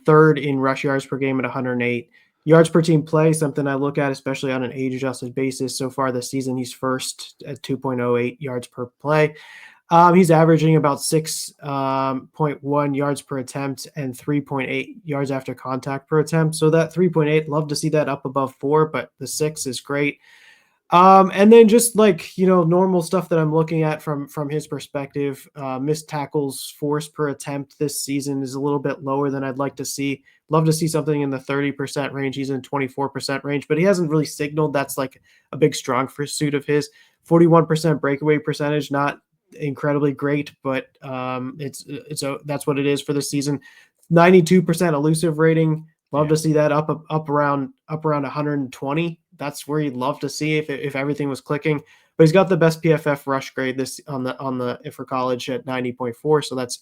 third in rush yards per game at 108. Yards per team play, something I look at, especially on an age-adjusted basis. So far this season, he's first at 2.08 yards per play. He's averaging about 6.1 yards per attempt and 3.8 yards after contact per attempt. So that 3.8, love to see that up above 4, but the 6 is great. And then just like, normal stuff that I'm looking at from his perspective, missed tackles forced per attempt this season is a little bit lower than I'd like to see. Love to see something in the 30% range. He's in 24% range, but he hasn't really signaled that's like a big strong pursuit of his. 41% breakaway percentage, not incredibly great, but that's what it is for this season. 92% elusive rating. Love to see that up around 120. That's where you'd love to see if everything was clicking. But he's got the best PFF rush grade on the for college at 90.4. So that's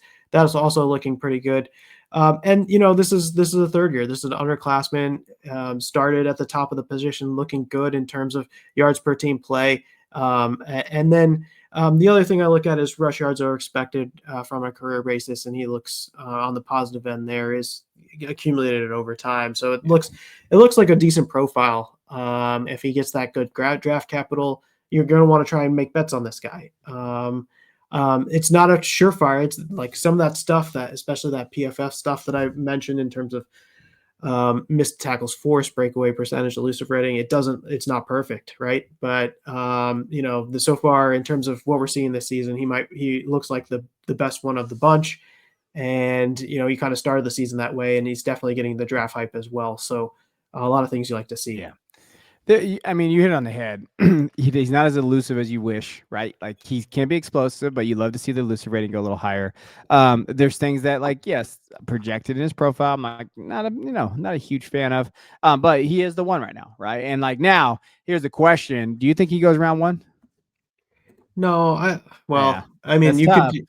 also looking pretty good. And this is the third year. This is an underclassman. Started at the top of the position, looking good in terms of yards per team play. And then the other thing I look at is rush yards are expected from a career basis, and he looks on the positive end. There is accumulated over time, so it looks like a decent profile. If he gets that good draft capital, you're going to want to try and make bets on this guy. It's not a surefire. It's like some of that stuff that, especially that PFF stuff that I mentioned in terms of missed tackles force, breakaway percentage, elusive rating. It's not perfect, right? But so far in terms of what we're seeing this season, he looks like the best one of the bunch. And he kind of started the season that way, and he's definitely getting the draft hype as well. So a lot of things you like to see. Yeah. I mean, you hit it on the head. He's not as elusive as you wish, right? Like he can be explosive, but you love to see the elusive rating go a little higher. There's things that, like, yes, projected in his profile, I'm like not a huge fan of. But he is the one right now, right? And like now, here's the question: do you think he goes round one? No, Yeah, I mean, that's you tough. could.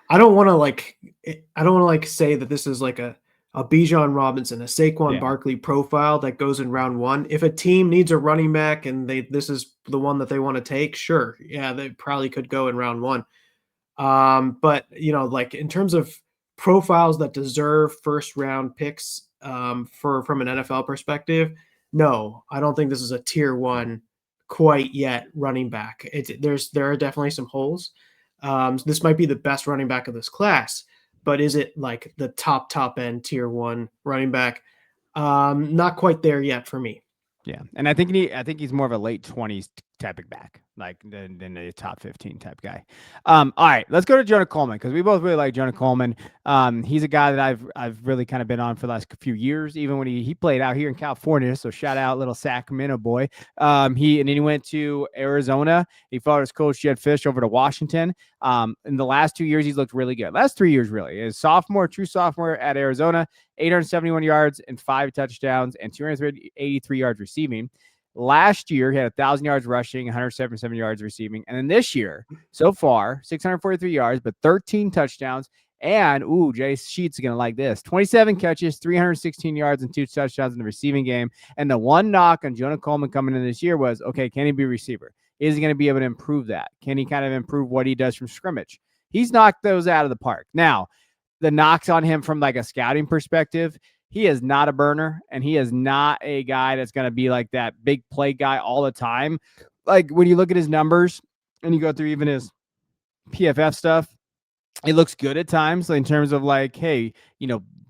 I don't want to say that this is like a Bijan Robinson, a Saquon Yeah. Barkley profile that goes in round one. If a team needs a running back and this is the one that they want to take, sure, yeah, they probably could go in round one. But like in terms of profiles that deserve first round picks, from an NFL perspective, no, I don't think this is a tier one quite yet running back. There are definitely some holes. This might be the best running back of this class, but is it like the top end tier one running back? Not quite there yet for me. Yeah, and I think he's more of a late 20s type of back, like than a top 15 type guy. All right, let's go to Jonah Coleman because we both really like Jonah Coleman. He's a guy that I've really kind of been on for the last few years, even when he played out here in California. So shout out little Sacramento boy. And then he went to Arizona. He followed his coach Jed Fish over to Washington. In the last 2 years, he's looked really good. Last 3 years, really. His true sophomore at Arizona, 871 yards and 5 touchdowns and 283 yards receiving. Last year, he had 1,000 yards rushing, 177 yards receiving. And then this year, so far, 643 yards, but 13 touchdowns. And, Jay Sheets is going to like this. 27 catches, 316 yards, and 2 touchdowns in the receiving game. And the one knock on Jonah Coleman coming in this year was, okay, can he be a receiver? Is he going to be able to improve that? Can he kind of improve what he does from scrimmage? He's knocked those out of the park. Now, the knocks on him from like a scouting perspective, he is not a burner, and he is not a guy that's going to be like that big play guy all the time. Like when you look at his numbers and you go through even his PFF stuff, it looks good at times in terms of like, hey,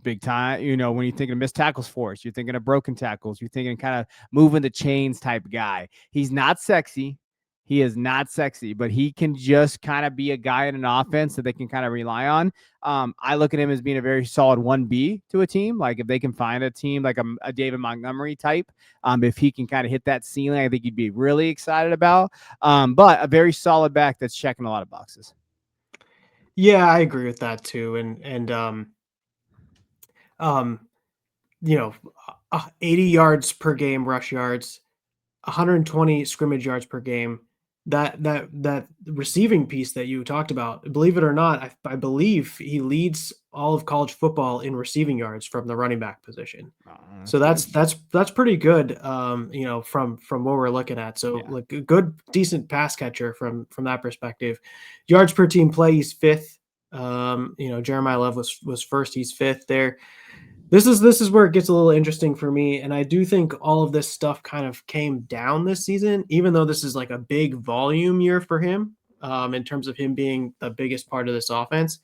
big time, when you're thinking of missed tackles force, you're thinking of broken tackles, you're thinking kind of moving the chains type guy. He's not sexy. He is not sexy, but he can just kind of be a guy in an offense that they can kind of rely on. I look at him as being a very solid 1B to a team. Like if they can find a team like a David Montgomery type, if he can kind of hit that ceiling, I think you'd be really excited about. But a very solid back that's checking a lot of boxes. Yeah, I agree with that too. And 80 yards per game rush yards, 120 scrimmage yards per game. That receiving piece that you talked about, believe it or not, I believe he leads all of college football in receiving yards from the running back position. So that's pretty good, from what we're looking at. So like a good, decent pass catcher from that perspective. Yards per team play, he's fifth. Jeremiyah Love was first. He's fifth there. This is where it gets a little interesting for me, and I do think all of this stuff kind of came down this season, even though this is like a big volume year for him, in terms of him being the biggest part of this offense.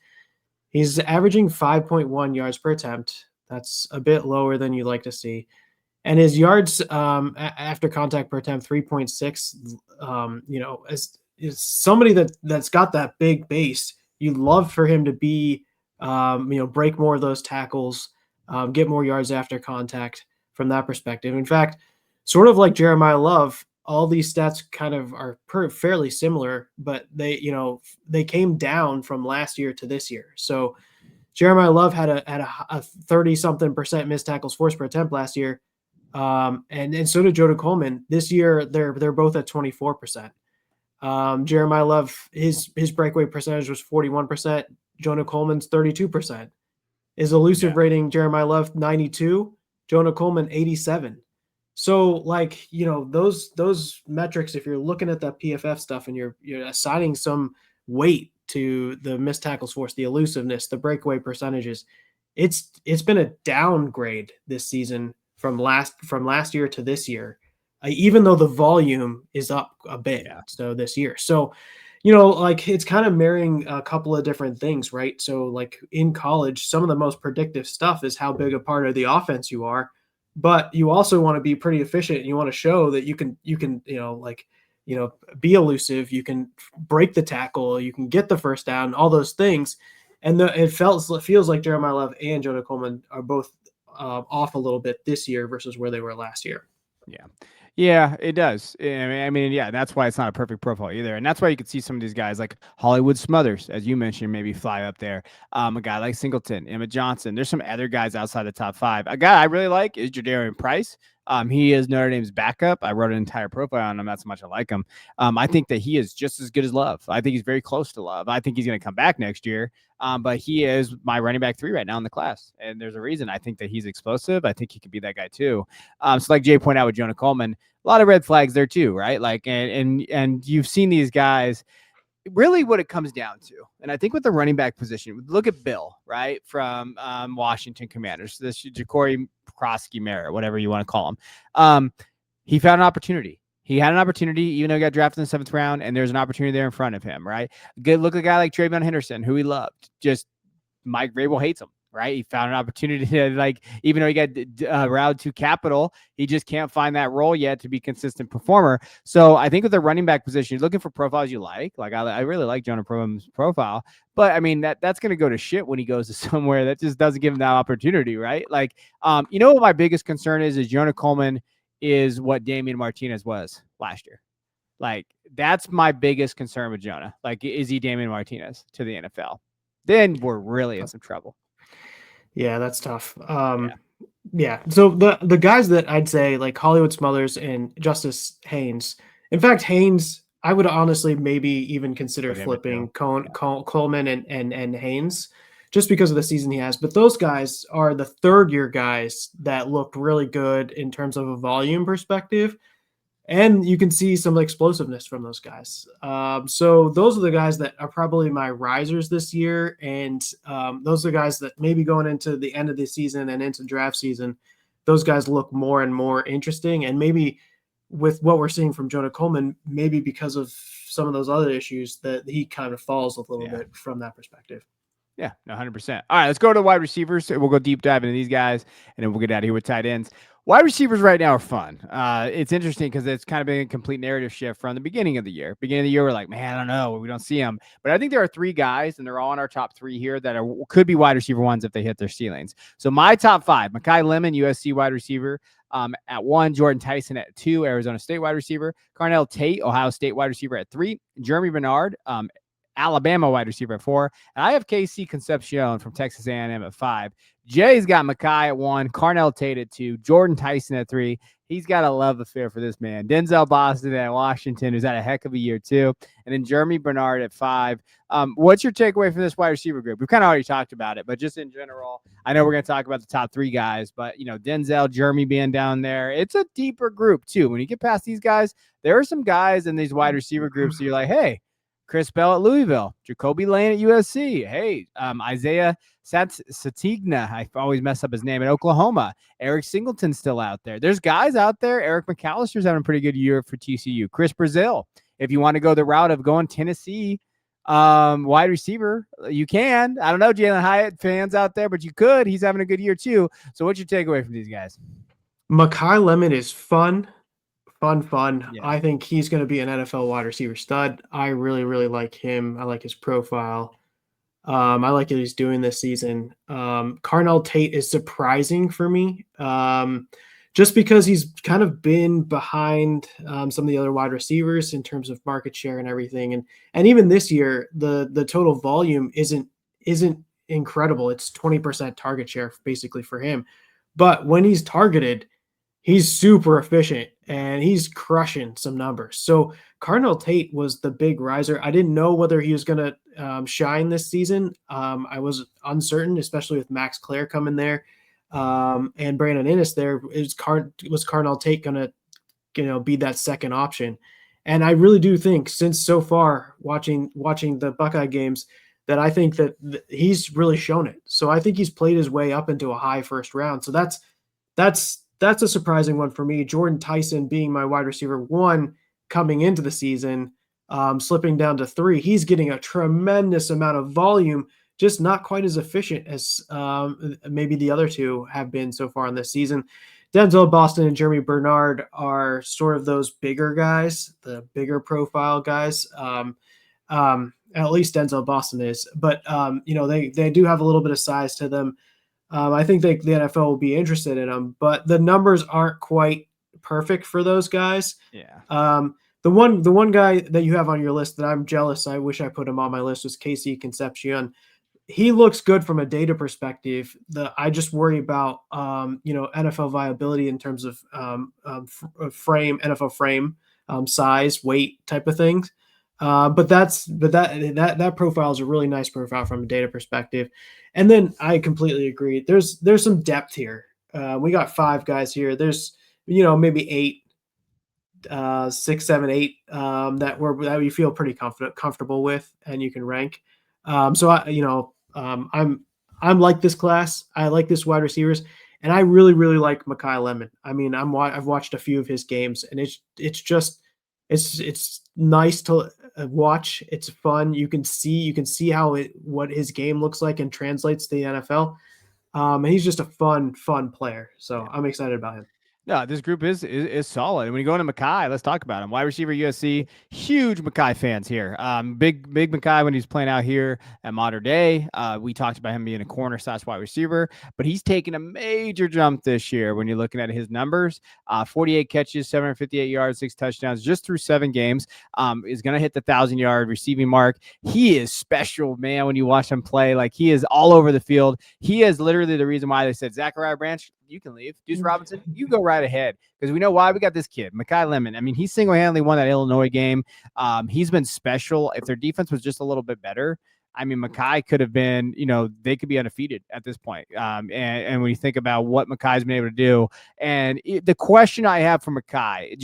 He's averaging 5.1 yards per attempt. That's a bit lower than you'd like to see. And his yards after contact per attempt, 3.6. As somebody that's got that big base, you'd love for him to be, break more of those tackles, get more yards after contact from that perspective. In fact, sort of like Jeremiyah Love, all these stats kind of are fairly similar, but they came down from last year to this year. So Jeremiyah Love had a 30-something% missed tackles forced per attempt last year. And so did Jonah Coleman. This year, they're both at 24%. Jeremiyah Love, his breakaway percentage was 41%. Jonah Coleman's 32%. His elusive Yeah. rating, Jeremiyah Love 92, Jonah Coleman 87. So like, those metrics, if you're looking at that PFF stuff and you're assigning some weight to the missed tackles force, the elusiveness, the breakaway percentages, it's been a downgrade this season from last year to this year, even though the volume is up a bit. Yeah. So this year, so like it's kind of marrying a couple of different things, right? So like in college, some of the most predictive stuff is how big a part of the offense you are, but you also want to be pretty efficient. And you want to show that you can be elusive, you can break the tackle, you can get the first down, all those things. And it feels like Jeremiyah Love and Jonah Coleman are both off a little bit this year versus where they were last year. Yeah. Yeah, it does. Yeah, that's why it's not a perfect profile either. And that's why you could see some of these guys like Hollywood Smothers, as you mentioned, maybe fly up there. A guy like Singleton, Emmett Johnson. There's some other guys outside the top 5. A guy I really like is Jadarian Price. He is Notre Dame's backup. I wrote an entire profile on him. That's how much I like him. I think that he is just as good as Love. I think he's very close to Love. I think he's going to come back next year. But he is my running back 3 right now in the class. And there's a reason. I think that he's explosive. I think he could be that guy too. So like Jay pointed out with Jonah Coleman, a lot of red flags there too, right? Like, and you've seen these guys. Really what it comes down to, and I think with the running back position, look at Bill, right, from Washington Commanders, this Ja'Cory Krosky-Merritt, whatever you want to call him. He found an opportunity. He had an opportunity, even though he got drafted in the 7th round, and there's an opportunity there in front of him, right? Good look at a guy like Trayvon Henderson, who he loved. Just Mike Vrabel hates him. Right. He found an opportunity to, like, even though he got routed to capital, he just can't find that role yet to be a consistent performer. So I think with the running back position, you're looking for profiles you like. Like, I really like Jonah Coleman's profile, but I mean, that's going to go to shit when he goes to somewhere that just doesn't give him that opportunity. Right. Like, what my biggest concern is Jonah Coleman is what Damian Martinez was last year. Like, that's my biggest concern with Jonah. Like, is he Damian Martinez to the NFL? Then we're really in some trouble. Yeah, that's tough. Yeah. So the guys that I'd say, like Hollywood Smothers and Justice Haynes. In fact, Haynes, I would honestly maybe even consider flipping Coleman and Haynes, just because of the season he has. But those guys are the 3rd-year guys that looked really good in terms of a volume perspective. And you can see some explosiveness from those guys. So those are the guys that are probably my risers this year. And those are the guys that maybe going into the end of the season and into draft season, those guys look more and more interesting. And maybe with what we're seeing from Jonah Coleman, maybe because of some of those other issues, that he kind of falls a little bit from that perspective. Yeah, 100%. All right, let's go to the wide receivers. We'll go deep dive into these guys, and then we'll get out of here with tight ends. Wide receivers right now are fun. It's interesting because it's kind of been a complete narrative shift from the beginning of the year. Beginning of the year, we're like, man, I don't know. We don't see them. But I think there are 3 guys, and they're all in our top 3 here that could be wide receiver ones if they hit their ceilings. So my top 5, Makai Lemon, USC wide receiver. At 1, Jordyn Tyson at 2, Arizona State wide receiver. Carnell Tate, Ohio State wide receiver at 3. Jeremy Bernard, Alabama wide receiver at 4. And I have KC Concepcion from Texas A&M at 5. Jay's got Makai at 1, Carnell Tate at 2, Jordyn Tyson at 3. He's got a love affair for this man. Denzel Boston at Washington, who's had a heck of a year too. And then Jeremy Bernard at 5. What's your takeaway from this wide receiver group? We've kind of already talked about it, but just in general, I know we're going to talk about the top 3 guys, but Denzel, Jeremy being down there, it's a deeper group too. When you get past these guys, there are some guys in these wide receiver groups that you're like, hey, Chris Bell at Louisville, Jacoby Lane at USC. Hey, Isaiah Satigna, I always mess up his name, at Oklahoma. Eric Singleton's still out there. There's guys out there. Eric McAllister's having a pretty good year for TCU. Chris Brazil, if you want to go the route of going Tennessee wide receiver, you can. I don't know, Jalen Hyatt fans out there, but you could. He's having a good year too. So what's your takeaway from these guys? Makai Lemon is fun. Yeah. Yeah. I think he's going to be an NFL wide receiver stud. I really, really like him. I like his profile. I like what he's doing this season. Carnell Tate is surprising for me, just because he's kind of been behind some of the other wide receivers in terms of market share and everything. And even this year, the total volume isn't incredible. It's 20% target share basically for him. But when he's targeted, he's super efficient and he's crushing some numbers. So Carnell Tate was the big riser. I didn't know whether he was going to shine this season. I was uncertain, especially with Max Clare coming there and Brandon Innes there. Was Carnell Tate going to be that second option? And I really do think, since so far watching the Buckeye games, that I think that he's really shown it. So I think he's played his way up into a high first round. So that's a surprising one for me. Jordyn Tyson being my wide receiver 1 coming into the season, slipping down to 3. He's getting a tremendous amount of volume, just not quite as efficient as maybe the other two have been so far in this season. Denzel Boston and Jeremy Bernard are sort of those bigger guys, the bigger profile guys. At least Denzel Boston is, but they do have a little bit of size to them. I think the NFL will be interested in them, but the numbers aren't quite perfect for those guys. Yeah. The one guy that you have on your list that I'm jealous, I wish I put him on my list, was Casey Concepcion. He looks good from a data perspective. I just worry about NFL viability in terms of frame, NFL frame, size, weight type of things. But that profile is a really nice profile from a data perspective. And then I completely agree. There's some depth here. We got 5 guys here. There's maybe 8, 6, 7, 8 that we feel pretty comfortable with, and you can rank. So I'm like this class. I like this wide receivers, and I really really like Makai Lemon. I mean, I've watched a few of his games, and it's nice to watch. It's fun. You can see what his game looks like and translates to the NFL. And he's just a fun player. So I'm excited about him. No, this group is solid. And when you go into Makai, let's talk about him. Wide receiver USC, huge Makai fans here. Big Makai when he's playing out here at Modern Day. We talked about him being a corner / wide receiver, but he's taken a major jump this year when you're looking at his numbers. 48 catches, 758 yards, 6 touchdowns just through 7 games. Is going to hit the 1,000-yard receiving mark. He is special, man, when you watch him play. Like, he is all over the field. He is literally the reason why they said, Zachariah Branch, you can leave. Deuce Robinson, you go right ahead, because we know why. We got this kid, Makai Lemon. I mean, he single-handedly won that Illinois game. He's been special. If their defense was just a little bit better, I mean, Makai could have been, they could be undefeated at this point. And when you think about what Makai's been able to do, and the question I have for Makai,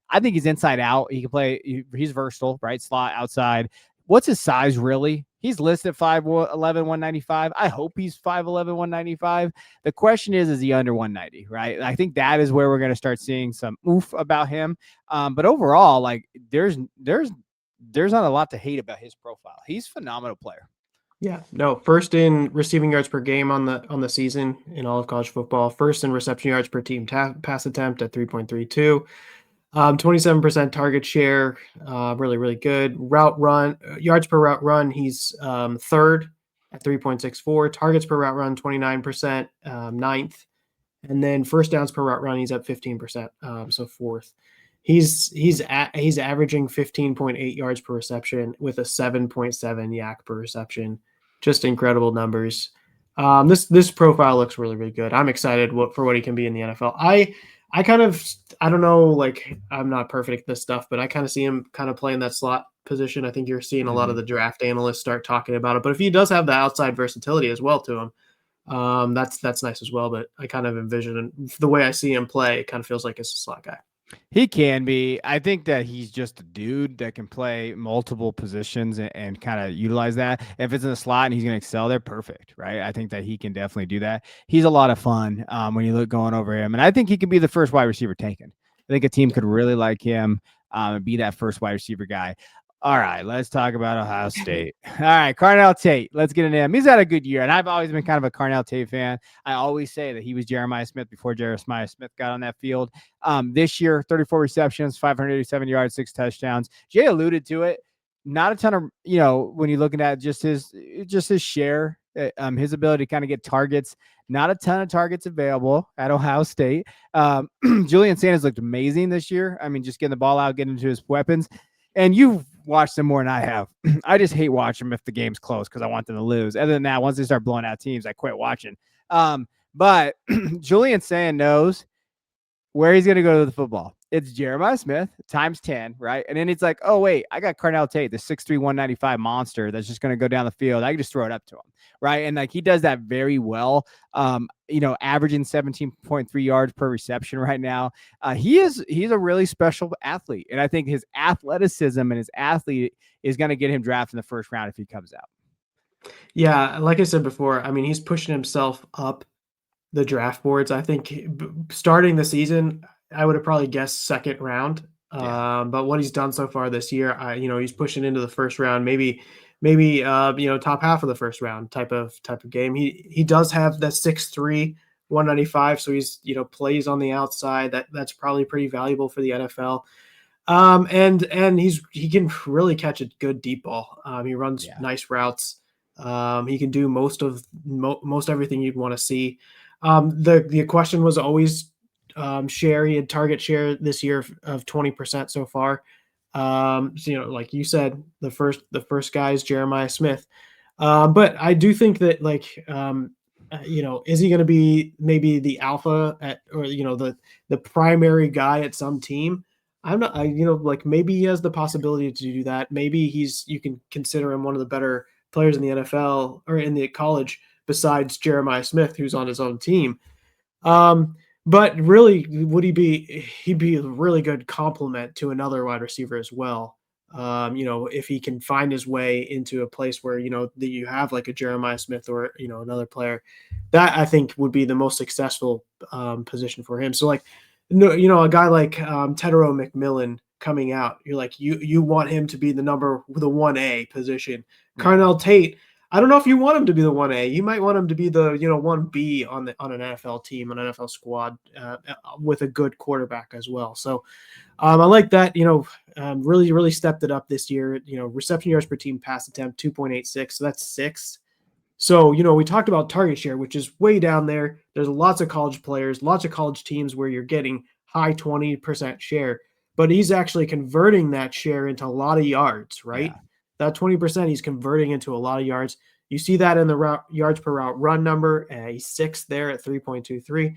I think he's inside out. He can play. He's versatile, right? Slot, outside. What's his size really? He's listed 5'11", 195. I hope he's 5'11", 195. The question is he under 190, right? I think that is where we're going to start seeing some oof about him. But overall, like, there's not a lot to hate about his profile. He's a phenomenal player. Yeah, no, first in receiving yards per game on the season in all of college football. First in reception yards per team pass attempt at 3.32. 27% target share, really, really good. Route run, yards per route run, he's third at 3.64. Targets per route run, 29%, ninth. And then first downs per route run, he's at 15%, so fourth. He's averaging 15.8 yards per reception with a 7.7 yak per reception. Just incredible numbers. This profile looks really, really good. I'm excited for what he can be in the NFL. I don't know, like, I'm not perfect at this stuff, but I kind of see him kind of playing that slot position. I think you're seeing a lot of the draft analysts start talking about it. But if he does have the outside versatility as well to him, that's nice as well. But I kind of envision the way I see him play, it kind of feels like it's a slot guy. He can be. I think that he's just a dude that can play multiple positions and kind of utilize that. If it's in the slot and he's going to excel there, perfect, right? I think that he can definitely do that. He's a lot of fun when you look going over him. And I think he could be the first wide receiver taken. I think a team could really like him and be that first wide receiver guy. All right, let's talk about Ohio State. All right, Carnell Tate. Let's get into him. He's had a good year, and I've always been kind of a Carnell Tate fan. I always say that he was Jeremiah Smith before Jeremiah Smith got on that field. This year, 34 receptions, 587 yards, 6 touchdowns. Jay alluded to it. Not a ton of, when you're looking at just his share, his ability to kind of get targets. Not a ton of targets available at Ohio State. Julian Sanders looked amazing this year. I mean, just getting the ball out, getting into his weapons. And you've watched them more than I have. I just hate watching them if the game's close because I want them to lose. Other than that, once they start blowing out teams, I quit watching. But Julian Sand knows where he's going to go to the football. It's Jeremiah Smith times 10, right? And then it's like, oh, wait, I got Carnell Tate, the 6'3", 195 monster that's just going to go down the field. I can just throw it up to him, right? And like he does that very well, averaging 17.3 yards per reception right now. He's a really special athlete. And I think his athleticism and his athlete is going to get him drafted in the first round if he comes out. Yeah, like I said before, I mean, he's pushing himself up the draft boards. I think starting the season, I would have probably guessed second round. But what he's done so far this year, he's pushing into the first round, maybe top half of the first round type of game. He does have that 6'3", 195, so he's plays on the outside. That's probably pretty valuable for the NFL. And he can really catch a good deep ball. He runs nice routes. He can do most everything you'd want to see. The question was always share. He had target share this year of 20% so far. So, like you said, the first guy is Jeremiah Smith. But I do think that is he going to be maybe the alpha or the primary guy at some team? I'm not, maybe he has the possibility to do that. Maybe you can consider him one of the better players in the NFL or in the college besides Jeremiah Smith, who's on his own team. But really, he'd be a really good complement to another wide receiver as well. If he can find his way into a place where, that you have like a Jeremiah Smith or, another player, that I think would be the most successful position for him. So like, a guy like Tedero McMillan coming out, you're like, you want him to be the 1A position. Yeah. Carnell Tate, I don't know if you want him to be the 1A. You might want him to be the 1B on an NFL team, an NFL squad with a good quarterback as well. So I like that. Really, really stepped it up this year. Reception yards per team pass attempt 2.86. So that's 6. So we talked about target share, which is way down there. There's lots of college players, lots of college teams where you're getting high 20% share, but he's actually converting that share into a lot of yards, right? Yeah. That 20% he's converting into a lot of yards. You see that in the yards per route run number. He's 6th there at 3.23,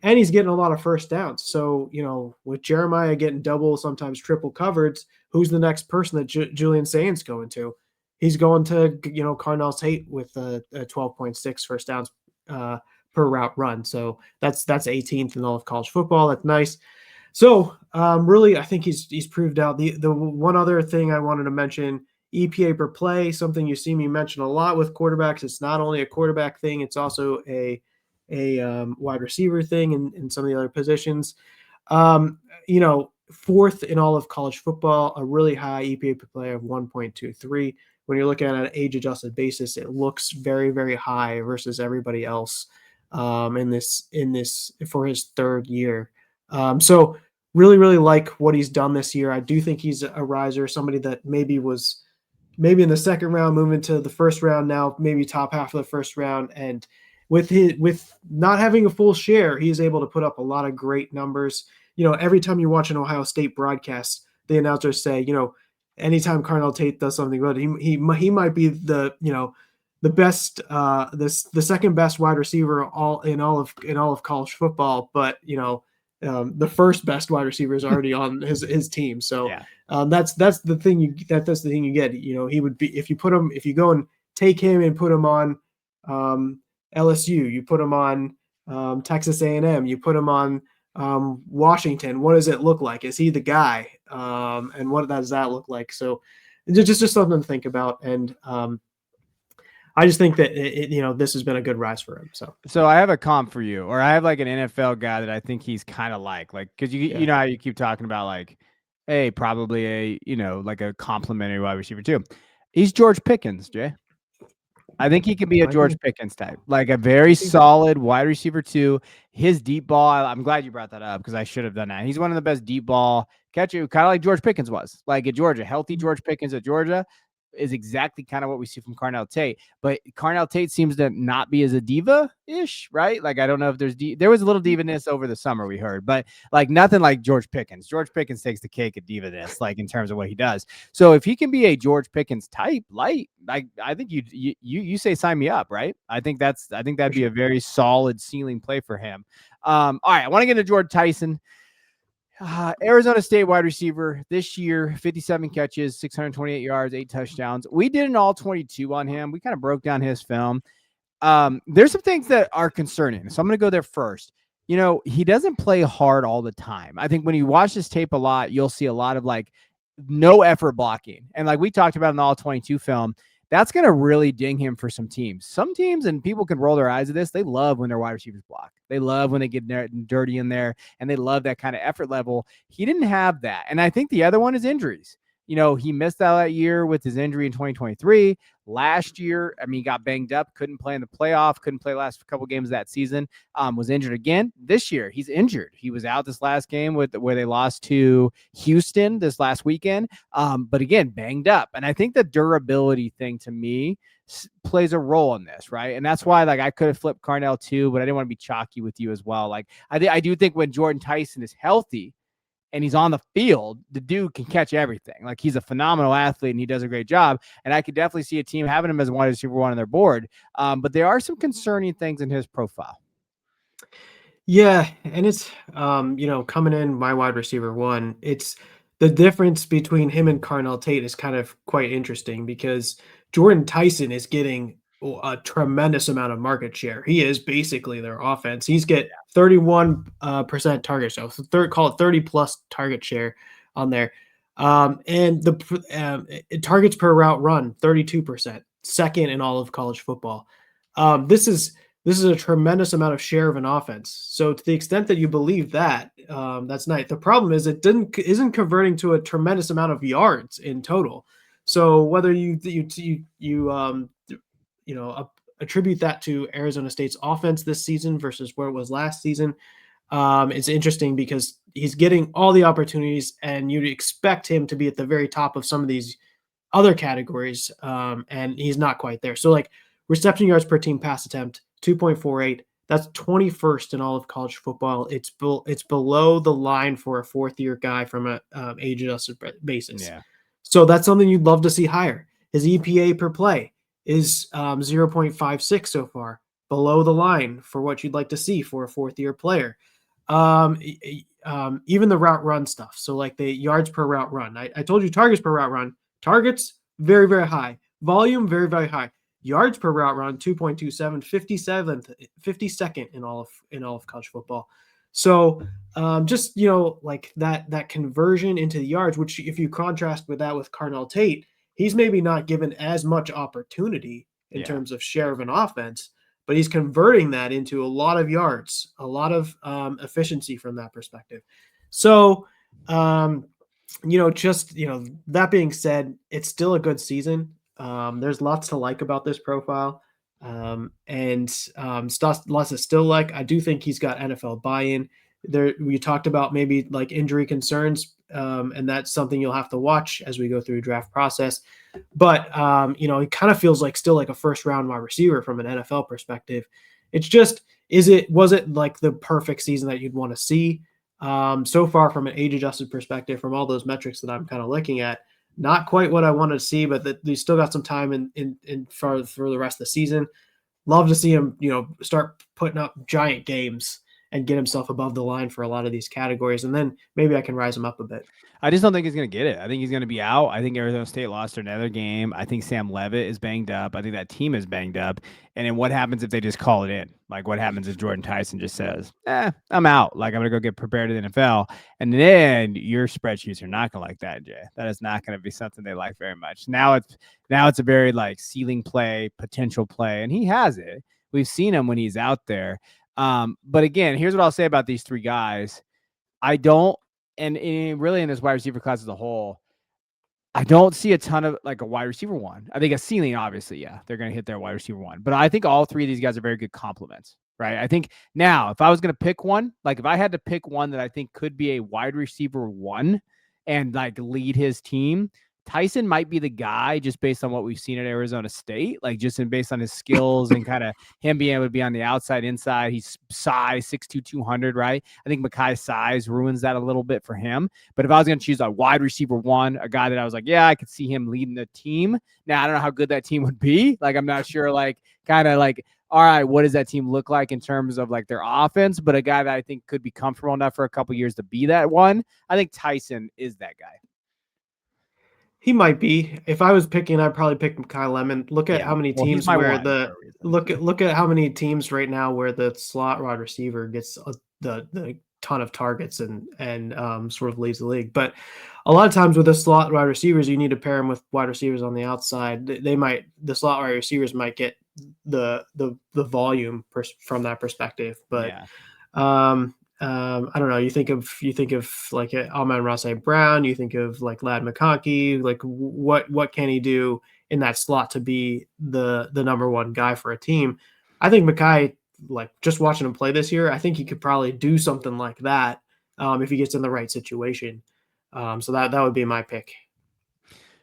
and he's getting a lot of first downs. So, with Jeremiah getting double, sometimes triple covered, who's the next person that Julian Saint's going to? He's going to, Carnell Tate with a 12.6 first downs per route run. So that's 18th in all of college football. That's nice. So really, I think he's proved out. The one other thing I wanted to mention, EPA per play, something you see me mention a lot with quarterbacks. It's not only a quarterback thing, it's also a wide receiver thing and some of the other positions. 4th in all of college football, a really high EPA per play of 1.23. When you're looking at an age-adjusted basis, it looks very, very high versus everybody else in this for his 3rd year. So really, really like what he's done this year. I do think he's a riser, somebody that maybe in the 2nd round, moving to the 1st round now, maybe top half of the 1st round. And with not having a full share, he's able to put up a lot of great numbers. Every time you watch an Ohio State broadcast, the announcers say, anytime Carnell Tate does something good, he might be the best, the second best wide receiver in all of college football, but the first best wide receiver is already on his team. So yeah. That's the thing you get. He would be, if you go and take him and put him on LSU, you put him on Texas A&M, you put him on Washington. What does it look like? Is he the guy? And what does that look like? So just something to think about. And I just think that this has been a good rise for him. So I have a comp for you, or I have like an NFL guy that I think he's kind of like because you know how you keep talking about like, hey, probably a like a complimentary wide receiver too. He's George Pickens, Jay. I think he can be a George Pickens type, like a very solid wide receiver too. His deep ball, I'm glad you brought that up because I should have done that. He's one of the best deep ball catcher, kind of like George Pickens was, like at Georgia. Healthy George Pickens at Georgia is exactly kind of what we see from Carnell Tate. But Carnell Tate seems to not be as a diva-ish, right? Like, I don't know if there was a little diva-ness over the summer we heard, but like nothing like George Pickens. George Pickens takes the cake at diva-ness, like in terms of what he does. So if he can be a George Pickens type, like I think you say sign me up, right? I think that'd be a very solid ceiling play for him. All right, I want to get into Jordyn Tyson. Arizona State wide receiver this year, 57 catches, 628 yards, 8 touchdowns. We did an all 22 on him. We kind of broke down his film. There's some things that are concerning. So I'm going to go there first. He doesn't play hard all the time. I think when you watch this tape a lot, you'll see a lot of like no effort blocking. And like we talked about in the all 22 film, that's going to really ding him for some teams. Some teams, and people can roll their eyes at this, they love when their wide receivers block. They love when they get dirty in there, and they love that kind of effort level. He didn't have that. And I think the other one is injuries. He missed out that year with his injury in 2023. Last year, he got banged up, couldn't play in the playoff, couldn't play last couple games of that season, was injured again. This year, he's injured. He was out this last game where they lost to Houston this last weekend, but again, banged up. And I think the durability thing to me plays a role in this, right? And that's why I could have flipped Carnell too, but I didn't want to be chalky with you as well. I do think when Jordyn Tyson is healthy, and he's on the field, the dude can catch everything. He's a phenomenal athlete and he does a great job. And I could definitely see a team having him as wide receiver one on their board. But there are some concerning things in his profile. Yeah, and it's coming in my wide receiver one, it's the difference between him and Carnell Tate is kind of quite interesting because Jordyn Tyson is getting a tremendous amount of market share. He is basically their offense. He's get 31% target share, so call it 30 plus target share on there. And the targets per route run, 32%, second in all of college football. This is a tremendous amount of share of an offense. So to the extent that you believe that, that's nice. The problem is it isn't converting to a tremendous amount of yards in total. So whether you attribute that to Arizona State's offense this season versus where it was last season, it's interesting because he's getting all the opportunities, and you'd expect him to be at the very top of some of these other categories, and he's not quite there. So reception yards per team pass attempt, 2.48. That's 21st in all of college football. It's below the line for a fourth-year guy from a age-adjusted basis. Yeah. So that's something you'd love to see higher. His EPA per play is 0.56 so far, below the line for what you'd like to see for a fourth-year player. Even the route run stuff. So the yards per route run. I told you targets per route run. Targets, very, very high. Volume, very, very high. Yards per route run, 2.27, 52nd in all of college football. So just that conversion into the yards, which if you contrast with that with Carnell Tate, he's maybe not given as much opportunity in terms of share of an offense, but he's converting that into a lot of yards, a lot of efficiency from that perspective. So that being said, it's still a good season. There's lots to like about this profile. And lots to still like. I do think he's got NFL buy-in. There, we talked about maybe injury concerns, and that's something you'll have to watch as we go through the draft process. But he kind of feels still like a first-round wide receiver from an NFL perspective. It's just, was it the perfect season that you'd want to see? So far, from an age-adjusted perspective, from all those metrics that I'm kind of looking at, not quite what I wanted to see, but they still got some time in for the rest of the season. Love to see him, start putting up giant games and get himself above the line for a lot of these categories, and then maybe I can rise him up a bit. I just don't think he's going to get it. I think he's going to be out. I think Arizona State lost another game. I think Sam Leavitt is banged up. I think that team is banged up. And then what happens if they just call it in? What happens if Jordyn Tyson just says, I'm out. I'm going to go get prepared to the NFL. And then your spreadsheets are not going to like that, Jay. That is not going to be something they like very much. Now it's a very ceiling play, potential play. And he has it. We've seen him when he's out there. But again, here's what I'll say about these three guys. I don't, and really in this wide receiver class as a whole, I don't see a ton of a wide receiver one. I think a ceiling, obviously, they're going to hit their wide receiver one. But I think all three of these guys are very good complements, right? I think now, if I was going to pick one, if I had to pick one that I think could be a wide receiver one and lead his team, Tyson might be the guy just based on what we've seen at Arizona State, like just based on his skills and kind of him being able to be on the outside, inside. He's size 6'2", 200, right? I think Makai's size ruins that a little bit for him. But if I was going to choose a wide receiver one, a guy that I was like, yeah, I could see him leading the team. Now, I don't know how good that team would be. Like, I'm not sure, like, kind of like, all right, what does that team look like in terms of like their offense? But a guy that I think could be comfortable enough for a couple years to be that one. I think Tyson is that guy. He might be. If I was picking, I'd probably pick Makai Lemon. Look at how many teams where look at how many teams right now where the slot wide receiver gets the ton of targets and sort of leads the league. But a lot of times with the slot wide receivers, you need to pair them with wide receivers on the outside. The slot wide receivers might get the volume from that perspective. But I don't know. You think of like Amon-Ra St. Brown. You think of like Ladd McConkey. Like what can he do in that slot to be the number one guy for a team? I think Makai, like just watching him play this year, I think he could probably do something like that if he gets in the right situation. So that would be my pick.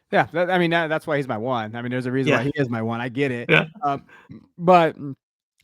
Yeah, that's why he's my one. I mean, there's a reason why he is my one. I get it. Yeah. But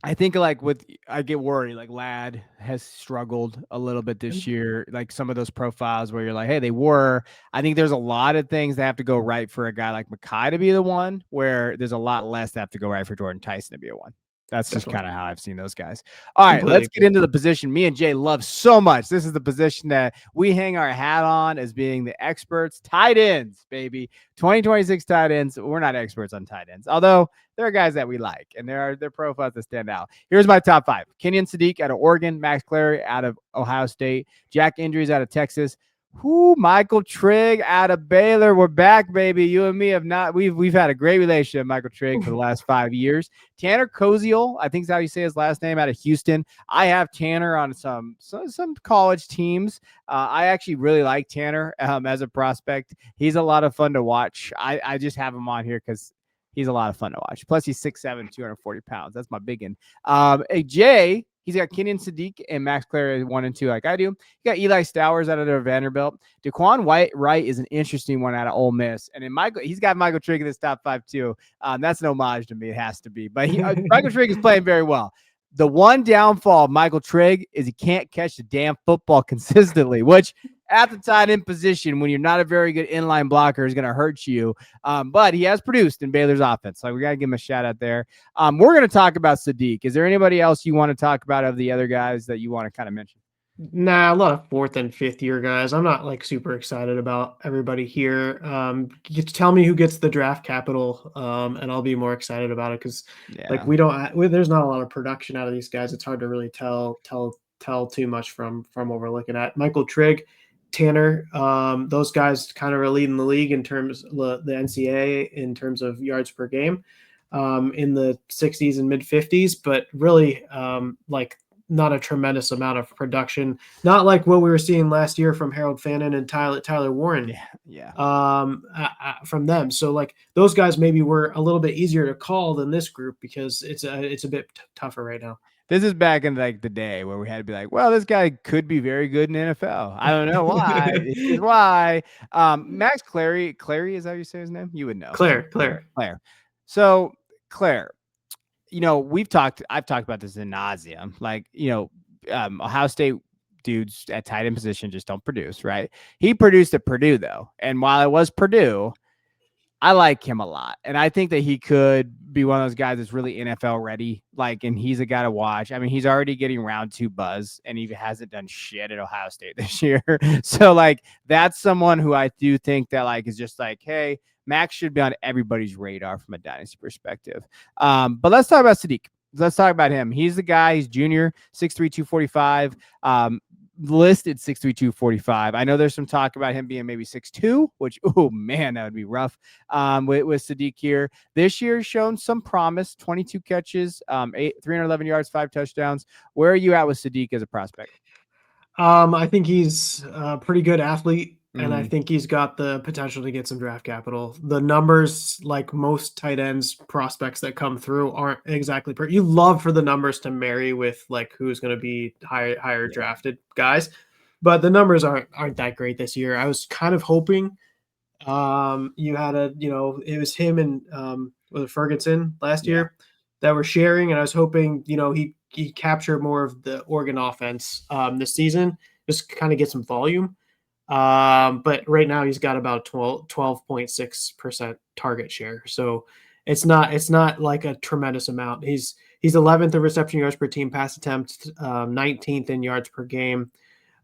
I think like I get worried. Like Ladd has struggled a little bit this year. Like some of those profiles where you're like, hey, they were. I think there's a lot of things that have to go right for a guy like Makai to be the one, where there's a lot less that have to go right for Jordyn Tyson to be a one. That's just kind of how I've seen those guys. All right, let's get into the position me and Jay love so much. This is the position that we hang our hat on as being the experts. Tight ends, baby. 2026 tight ends. We're not experts on tight ends, although there are guys that we like, and there are profiles that stand out. Here's my top five. Kenyan Sadique out of Oregon. Max Clary out of Ohio State. Jack Indries out of Texas. Michael Trigg out of Baylor. We're back, baby. You and me have not. We've had a great relationship, Michael Trigg, for the last 5 years. Tanner Koziel, I think is how you say his last name, out of Houston. I have Tanner on some college teams. I actually really like Tanner as a prospect. He's a lot of fun to watch. I just have him on here because he's a lot of fun to watch. Plus, he's 6'7", 240 pounds. That's my big one. Jay. He's got Kenyan Sadique and Max Clary 1 and 2, like I do. You got Eli Stowers out of Vanderbilt. Daquan Wright is an interesting one out of Ole Miss, and he's got Michael Trigg in his top 5 too. That's an homage to me. It has to be, but Michael Trigg is playing very well. The one downfall of Michael Trigg is he can't catch the damn football consistently, which at the tight end position, when you're not a very good inline blocker, is going to hurt you. But he has produced in Baylor's offense, so we got to give him a shout out there. We're going to talk about Sadique. Is there anybody else you want to talk about of the other guys that you want to kind of mention? Nah, a lot of 4th and 5th year guys. I'm not like super excited about everybody here. Tell me who gets the draft capital, and I'll be more excited about it because like there's not a lot of production out of these guys. It's hard to really tell too much from what we're looking at. Michael Trigg, Tanner, those guys kind of are leading the league in terms of the NCAA in terms of yards per game, in the 60s and mid 50s, but really like not a tremendous amount of production, not like what we were seeing last year from Harold Fannin and Tyler Warren. From them. So like those guys maybe were a little bit easier to call than this group because it's a bit tougher right now. This is back in like the day where we had to be like, well, this guy could be very good in the NFL. I don't know why. This is why. Max Clary, is that how you say his name? You would know. Claire. So Claire, I've talked about this in nauseam. Like, Ohio State dudes at tight end position just don't produce, right? He produced at Purdue though. And while it was Purdue, I like him a lot. And I think that he could be one of those guys that's really NFL ready. Like, and he's a guy to watch. I mean, he's already getting round 2 buzz and he hasn't done shit at Ohio State this year. So like, that's someone who I do think that like, is just like, hey, Max should be on everybody's radar from a dynasty perspective. But let's talk about Sadique. Let's talk about him. He's the guy, he's junior, 6'3", 245. Listed 6'3", 245. I know there's some talk about him being maybe 6'2", which, oh man, that would be rough. With Sadique here. This year shown some promise, 22 catches, 311 yards, 5 touchdowns. Where are you at with Sadique as a prospect? I think he's a pretty good athlete. And I think he's got the potential to get some draft capital. The numbers, like most tight ends prospects that come through, aren't exactly you love for the numbers to marry with like who's going to be higher drafted guys, but the numbers aren't that great this year. I was kind of hoping You had it was him and was it Ferguson last Yeah. year that were sharing, and I was hoping he captured more of the Oregon offense this season, just kind of get some volume. But right now he's got about 12.6% target share. So it's not like a tremendous amount. He's 11th in reception yards per team pass attempt, 19th in yards per game.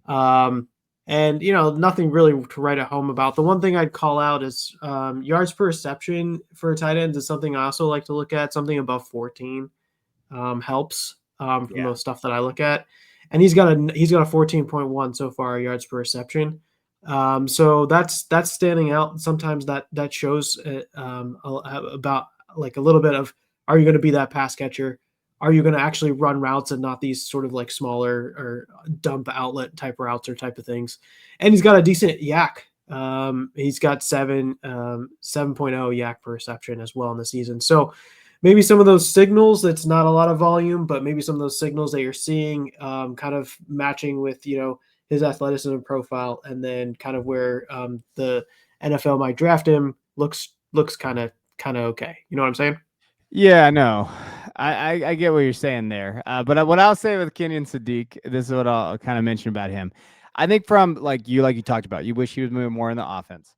Um, and nothing really to write at home about. The one thing I'd call out is yards per reception for tight ends is something I also like to look at. Something above 14 helps from Yeah. the stuff that I look at. And he's got a 14.1 so far yards per reception. So that's standing out. Sometimes that shows about like a little bit of, are you going to be that pass catcher? Are you going to actually run routes and not these sort of like smaller or dump outlet type routes or type of things? And he's got a decent yak. He's got 7.0 yak per reception as well in the season. So maybe some of those signals, that's not a lot of volume, but maybe some of those signals that you're seeing kind of matching with, his athleticism profile, and then kind of where the NFL might draft him looks kind of okay. You know what I'm saying? Yeah, no, I get what you're saying there. But what I'll say with Kenyan Sadique, this is what I'll kind of mention about him. I think from like you talked about, you wish he was moving more in the offense.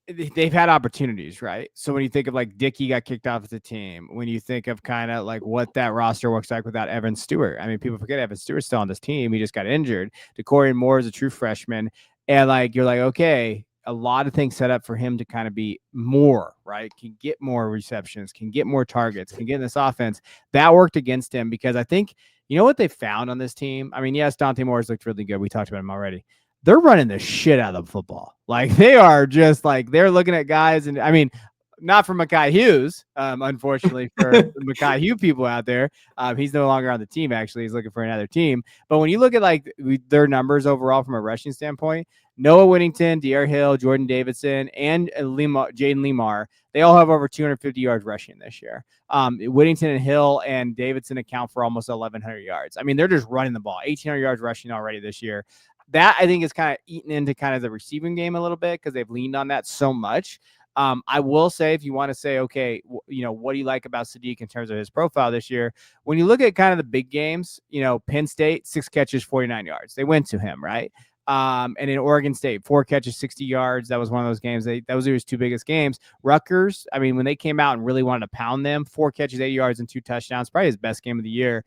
They've had opportunities, right? So when you think of like Dickey got kicked off the team, when you think of kind of like what that roster looks like without Evan Stewart, I mean, people forget Evan Stewart's still on this team. He just got injured. DeCorian Moore is a true freshman. And like, you're like, okay, a lot of things set up for him to kind of be more, right? Can get more receptions, can get more targets, can get in this offense. That worked against him because I think, you know what they found on this team? I mean, yes, Dante Moore has looked really good. We talked about him already. They're running the shit out of the football. Like they are just like, they're looking at guys. And I mean, not for Makai Hughes, unfortunately for the Makai Hughes people out there. He's no longer on the team. Actually, he's looking for another team. But when you look at like their numbers overall from a rushing standpoint, Noah Whittington, Dr. Hill, Jordan Davidson, and Jayden Lemar, they all have over 250 yards rushing this year. Whittington and Hill and Davidson account for almost 1,100 yards. I mean, they're just running the ball, 1,800 yards rushing already this year. That I think is kind of eaten into kind of the receiving game a little bit because they've leaned on that so much. I will say, if you want to say, okay, what do you like about Sadique in terms of his profile this year? When you look at kind of the big games, Penn State, 6 catches, 49 yards. They went to him, right? And in Oregon State, 4 catches, 60 yards. That was one of those games. Those were his 2 biggest games. Rutgers, I mean, when they came out and really wanted to pound them, 4 catches, 80 yards, and 2 touchdowns, probably his best game of the year.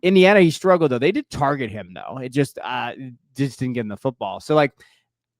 Indiana, he struggled though. They did target him though. It just didn't get in the football. So like,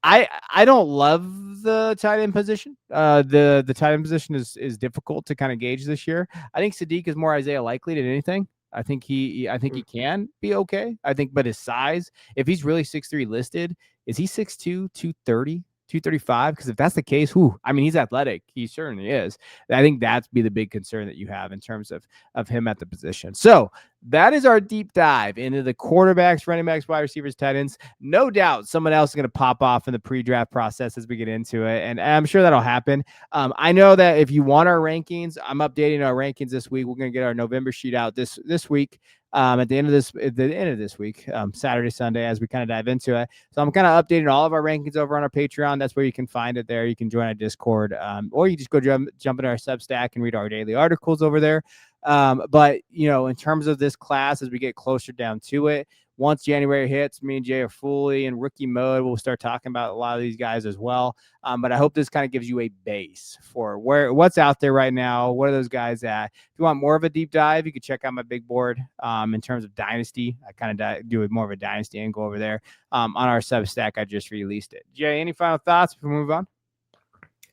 I don't love the tight end position. The tight end position is difficult to kind of gauge this year. I think Sadique is more Isaiah Likely than anything. I think he can be okay. I think, but his size, if he's really 6'3" listed, is he 6'2", 230? 235, because if that's the case, I mean, he's athletic. He certainly is. I think that's be the big concern that you have in terms of him at the position. So that is our deep dive into the quarterbacks, running backs, wide receivers, tight ends. No doubt someone else is going to pop off in the pre-draft process as we get into it, and I'm sure that'll happen. I know that if you want our rankings, I'm updating our rankings this week. We're going to get our November sheet out this week. At the end of this week, Saturday, Sunday, as we kind of dive into it. So I'm kind of updating all of our rankings over on our Patreon. That's where you can find it there. You can join our Discord, or you just go jump into our Substack and read our daily articles over there. But in terms of this class, as we get closer down to it, once January hits, me and Jay are fully in rookie mode. We'll start talking about a lot of these guys as well. But I hope this kind of gives you a base for what's out there right now. What are those guys at? If you want more of a deep dive, you can check out my big board in terms of dynasty. I kind of do more of a dynasty angle over there on our Substack. I just released it. Jay, any final thoughts before we move on?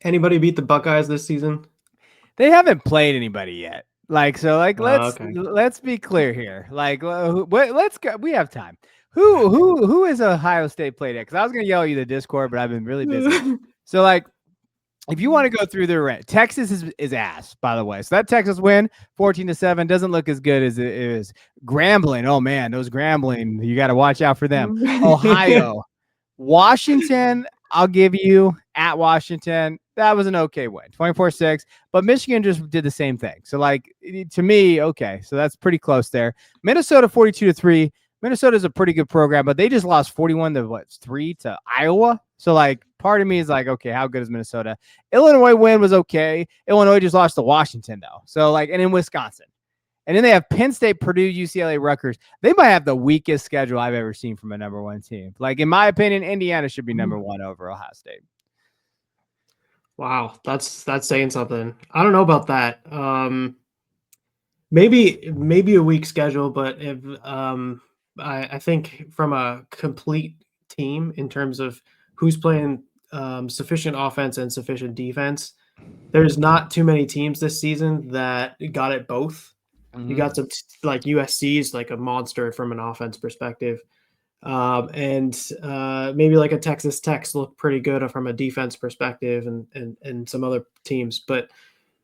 Anybody beat the Buckeyes this season? They haven't played anybody yet. Let's Okay. be clear here. Let's go. We have time. Who is Ohio State played at? Because I was gonna yell at you the Discord, but I've been really busy. So if you want to go through their rent, Texas is ass, by the way. So that Texas win 14-7 doesn't look as good as it is. Grambling, oh man, those Grambling, you got to watch out for them. Ohio, Washington, I'll give you at Washington. That was an okay win, 24-6. But Michigan just did the same thing. So to me, okay. So that's pretty close there. Minnesota 42-3. Minnesota's a pretty good program, but they just lost 41-3 to Iowa. So like part of me is like, okay, how good is Minnesota? Illinois win was okay. Illinois just lost to Washington though. So like, and in Wisconsin. And then they have Penn State, Purdue, UCLA, Rutgers. They might have the weakest schedule I've ever seen from a number one team. Like in my opinion, Indiana should be number one over Ohio State. Wow, that's saying something. I don't know about that. Maybe a weak schedule, but if I think from a complete team in terms of who's playing sufficient offense and sufficient defense, there's not too many teams this season that got it both. You got some like USC is like a monster from an offense perspective. And maybe like a Texas Tech's look pretty good from a defense perspective and some other teams. But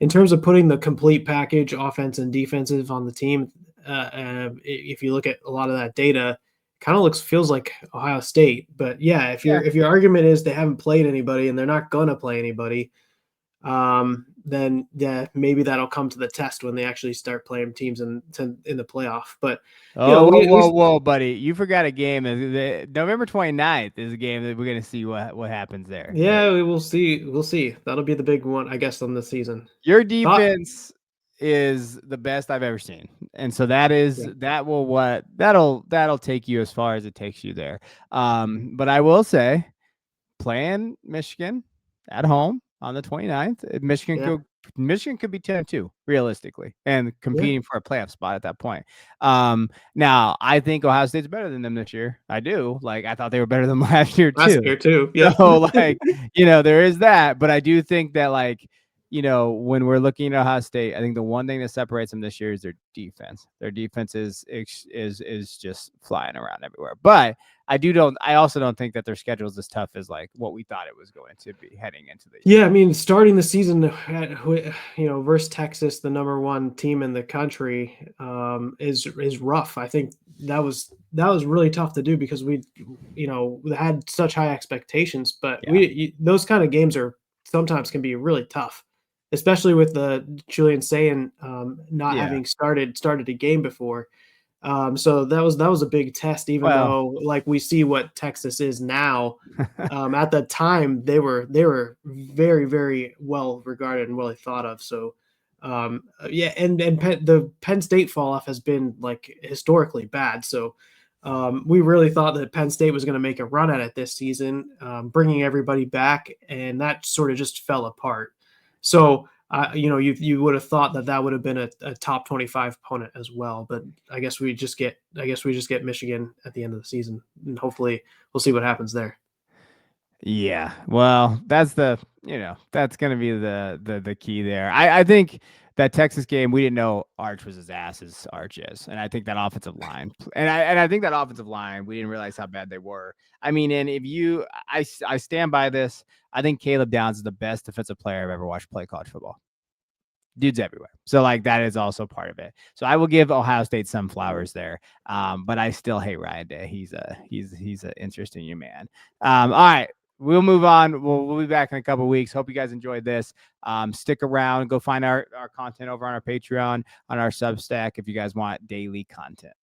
in terms of putting the complete package, offense and defensive on the team, if you look at a lot of that data, kind of feels like Ohio State. But yeah, if your argument is they haven't played anybody and they're not gonna play anybody, then yeah, maybe that'll come to the test when they actually start playing teams in the playoff. But whoa, buddy, you forgot a game. November 29th is a game that we're gonna see what happens there. Yeah, we will see. We'll see. That'll be the big one, I guess, on the season. Your defense is the best I've ever seen, and so that'll take you as far as it takes you there. But I will say, playing Michigan at home on the 29th, Michigan could be 10-2 realistically and competing for a playoff spot at that point. Now I think Ohio State's better than them this year. I do. Like I thought they were better than last year too. Yeah. So like, there is that, but I do think that like, when we're looking at Ohio State, I think the one thing that separates them this year is their defense. Their defense is just flying around everywhere. But I also don't think that their schedule is as tough as like what we thought it was going to be heading into the year. Yeah, I mean, starting the season, versus Texas, the number one team in the country, is rough. I think that was really tough to do because we had such high expectations, but those kind of games sometimes can be really tough, especially with the Julian Sayin not having started a game before. So that was a big test, even though like we see what Texas is now. At the time they were very, very well regarded and well thought of. So and the Penn State fall off has been like historically bad. So we really thought that Penn State was going to make a run at it this season, bringing everybody back, and that sort of just fell apart. So you would have thought that would have been a top 25 opponent as well, but I guess we just get Michigan at the end of the season, and hopefully we'll see what happens there. Yeah, well, that's going to be the key there. I think that Texas game, we didn't know Arch was as ass as Arch is, and I think that offensive line, and I think that offensive line, we didn't realize how bad they were. I mean, and I stand by this. I think Caleb Downs is the best defensive player I've ever watched play college football. Dude's everywhere. So like that is also part of it. So I will give Ohio State some flowers there. But I still hate Ryan Day. He's an interesting young man. All right. We'll move on. We'll be back in a couple of weeks. Hope you guys enjoyed this. Stick around. Go find our content over on our Patreon, on our Substack if you guys want daily content.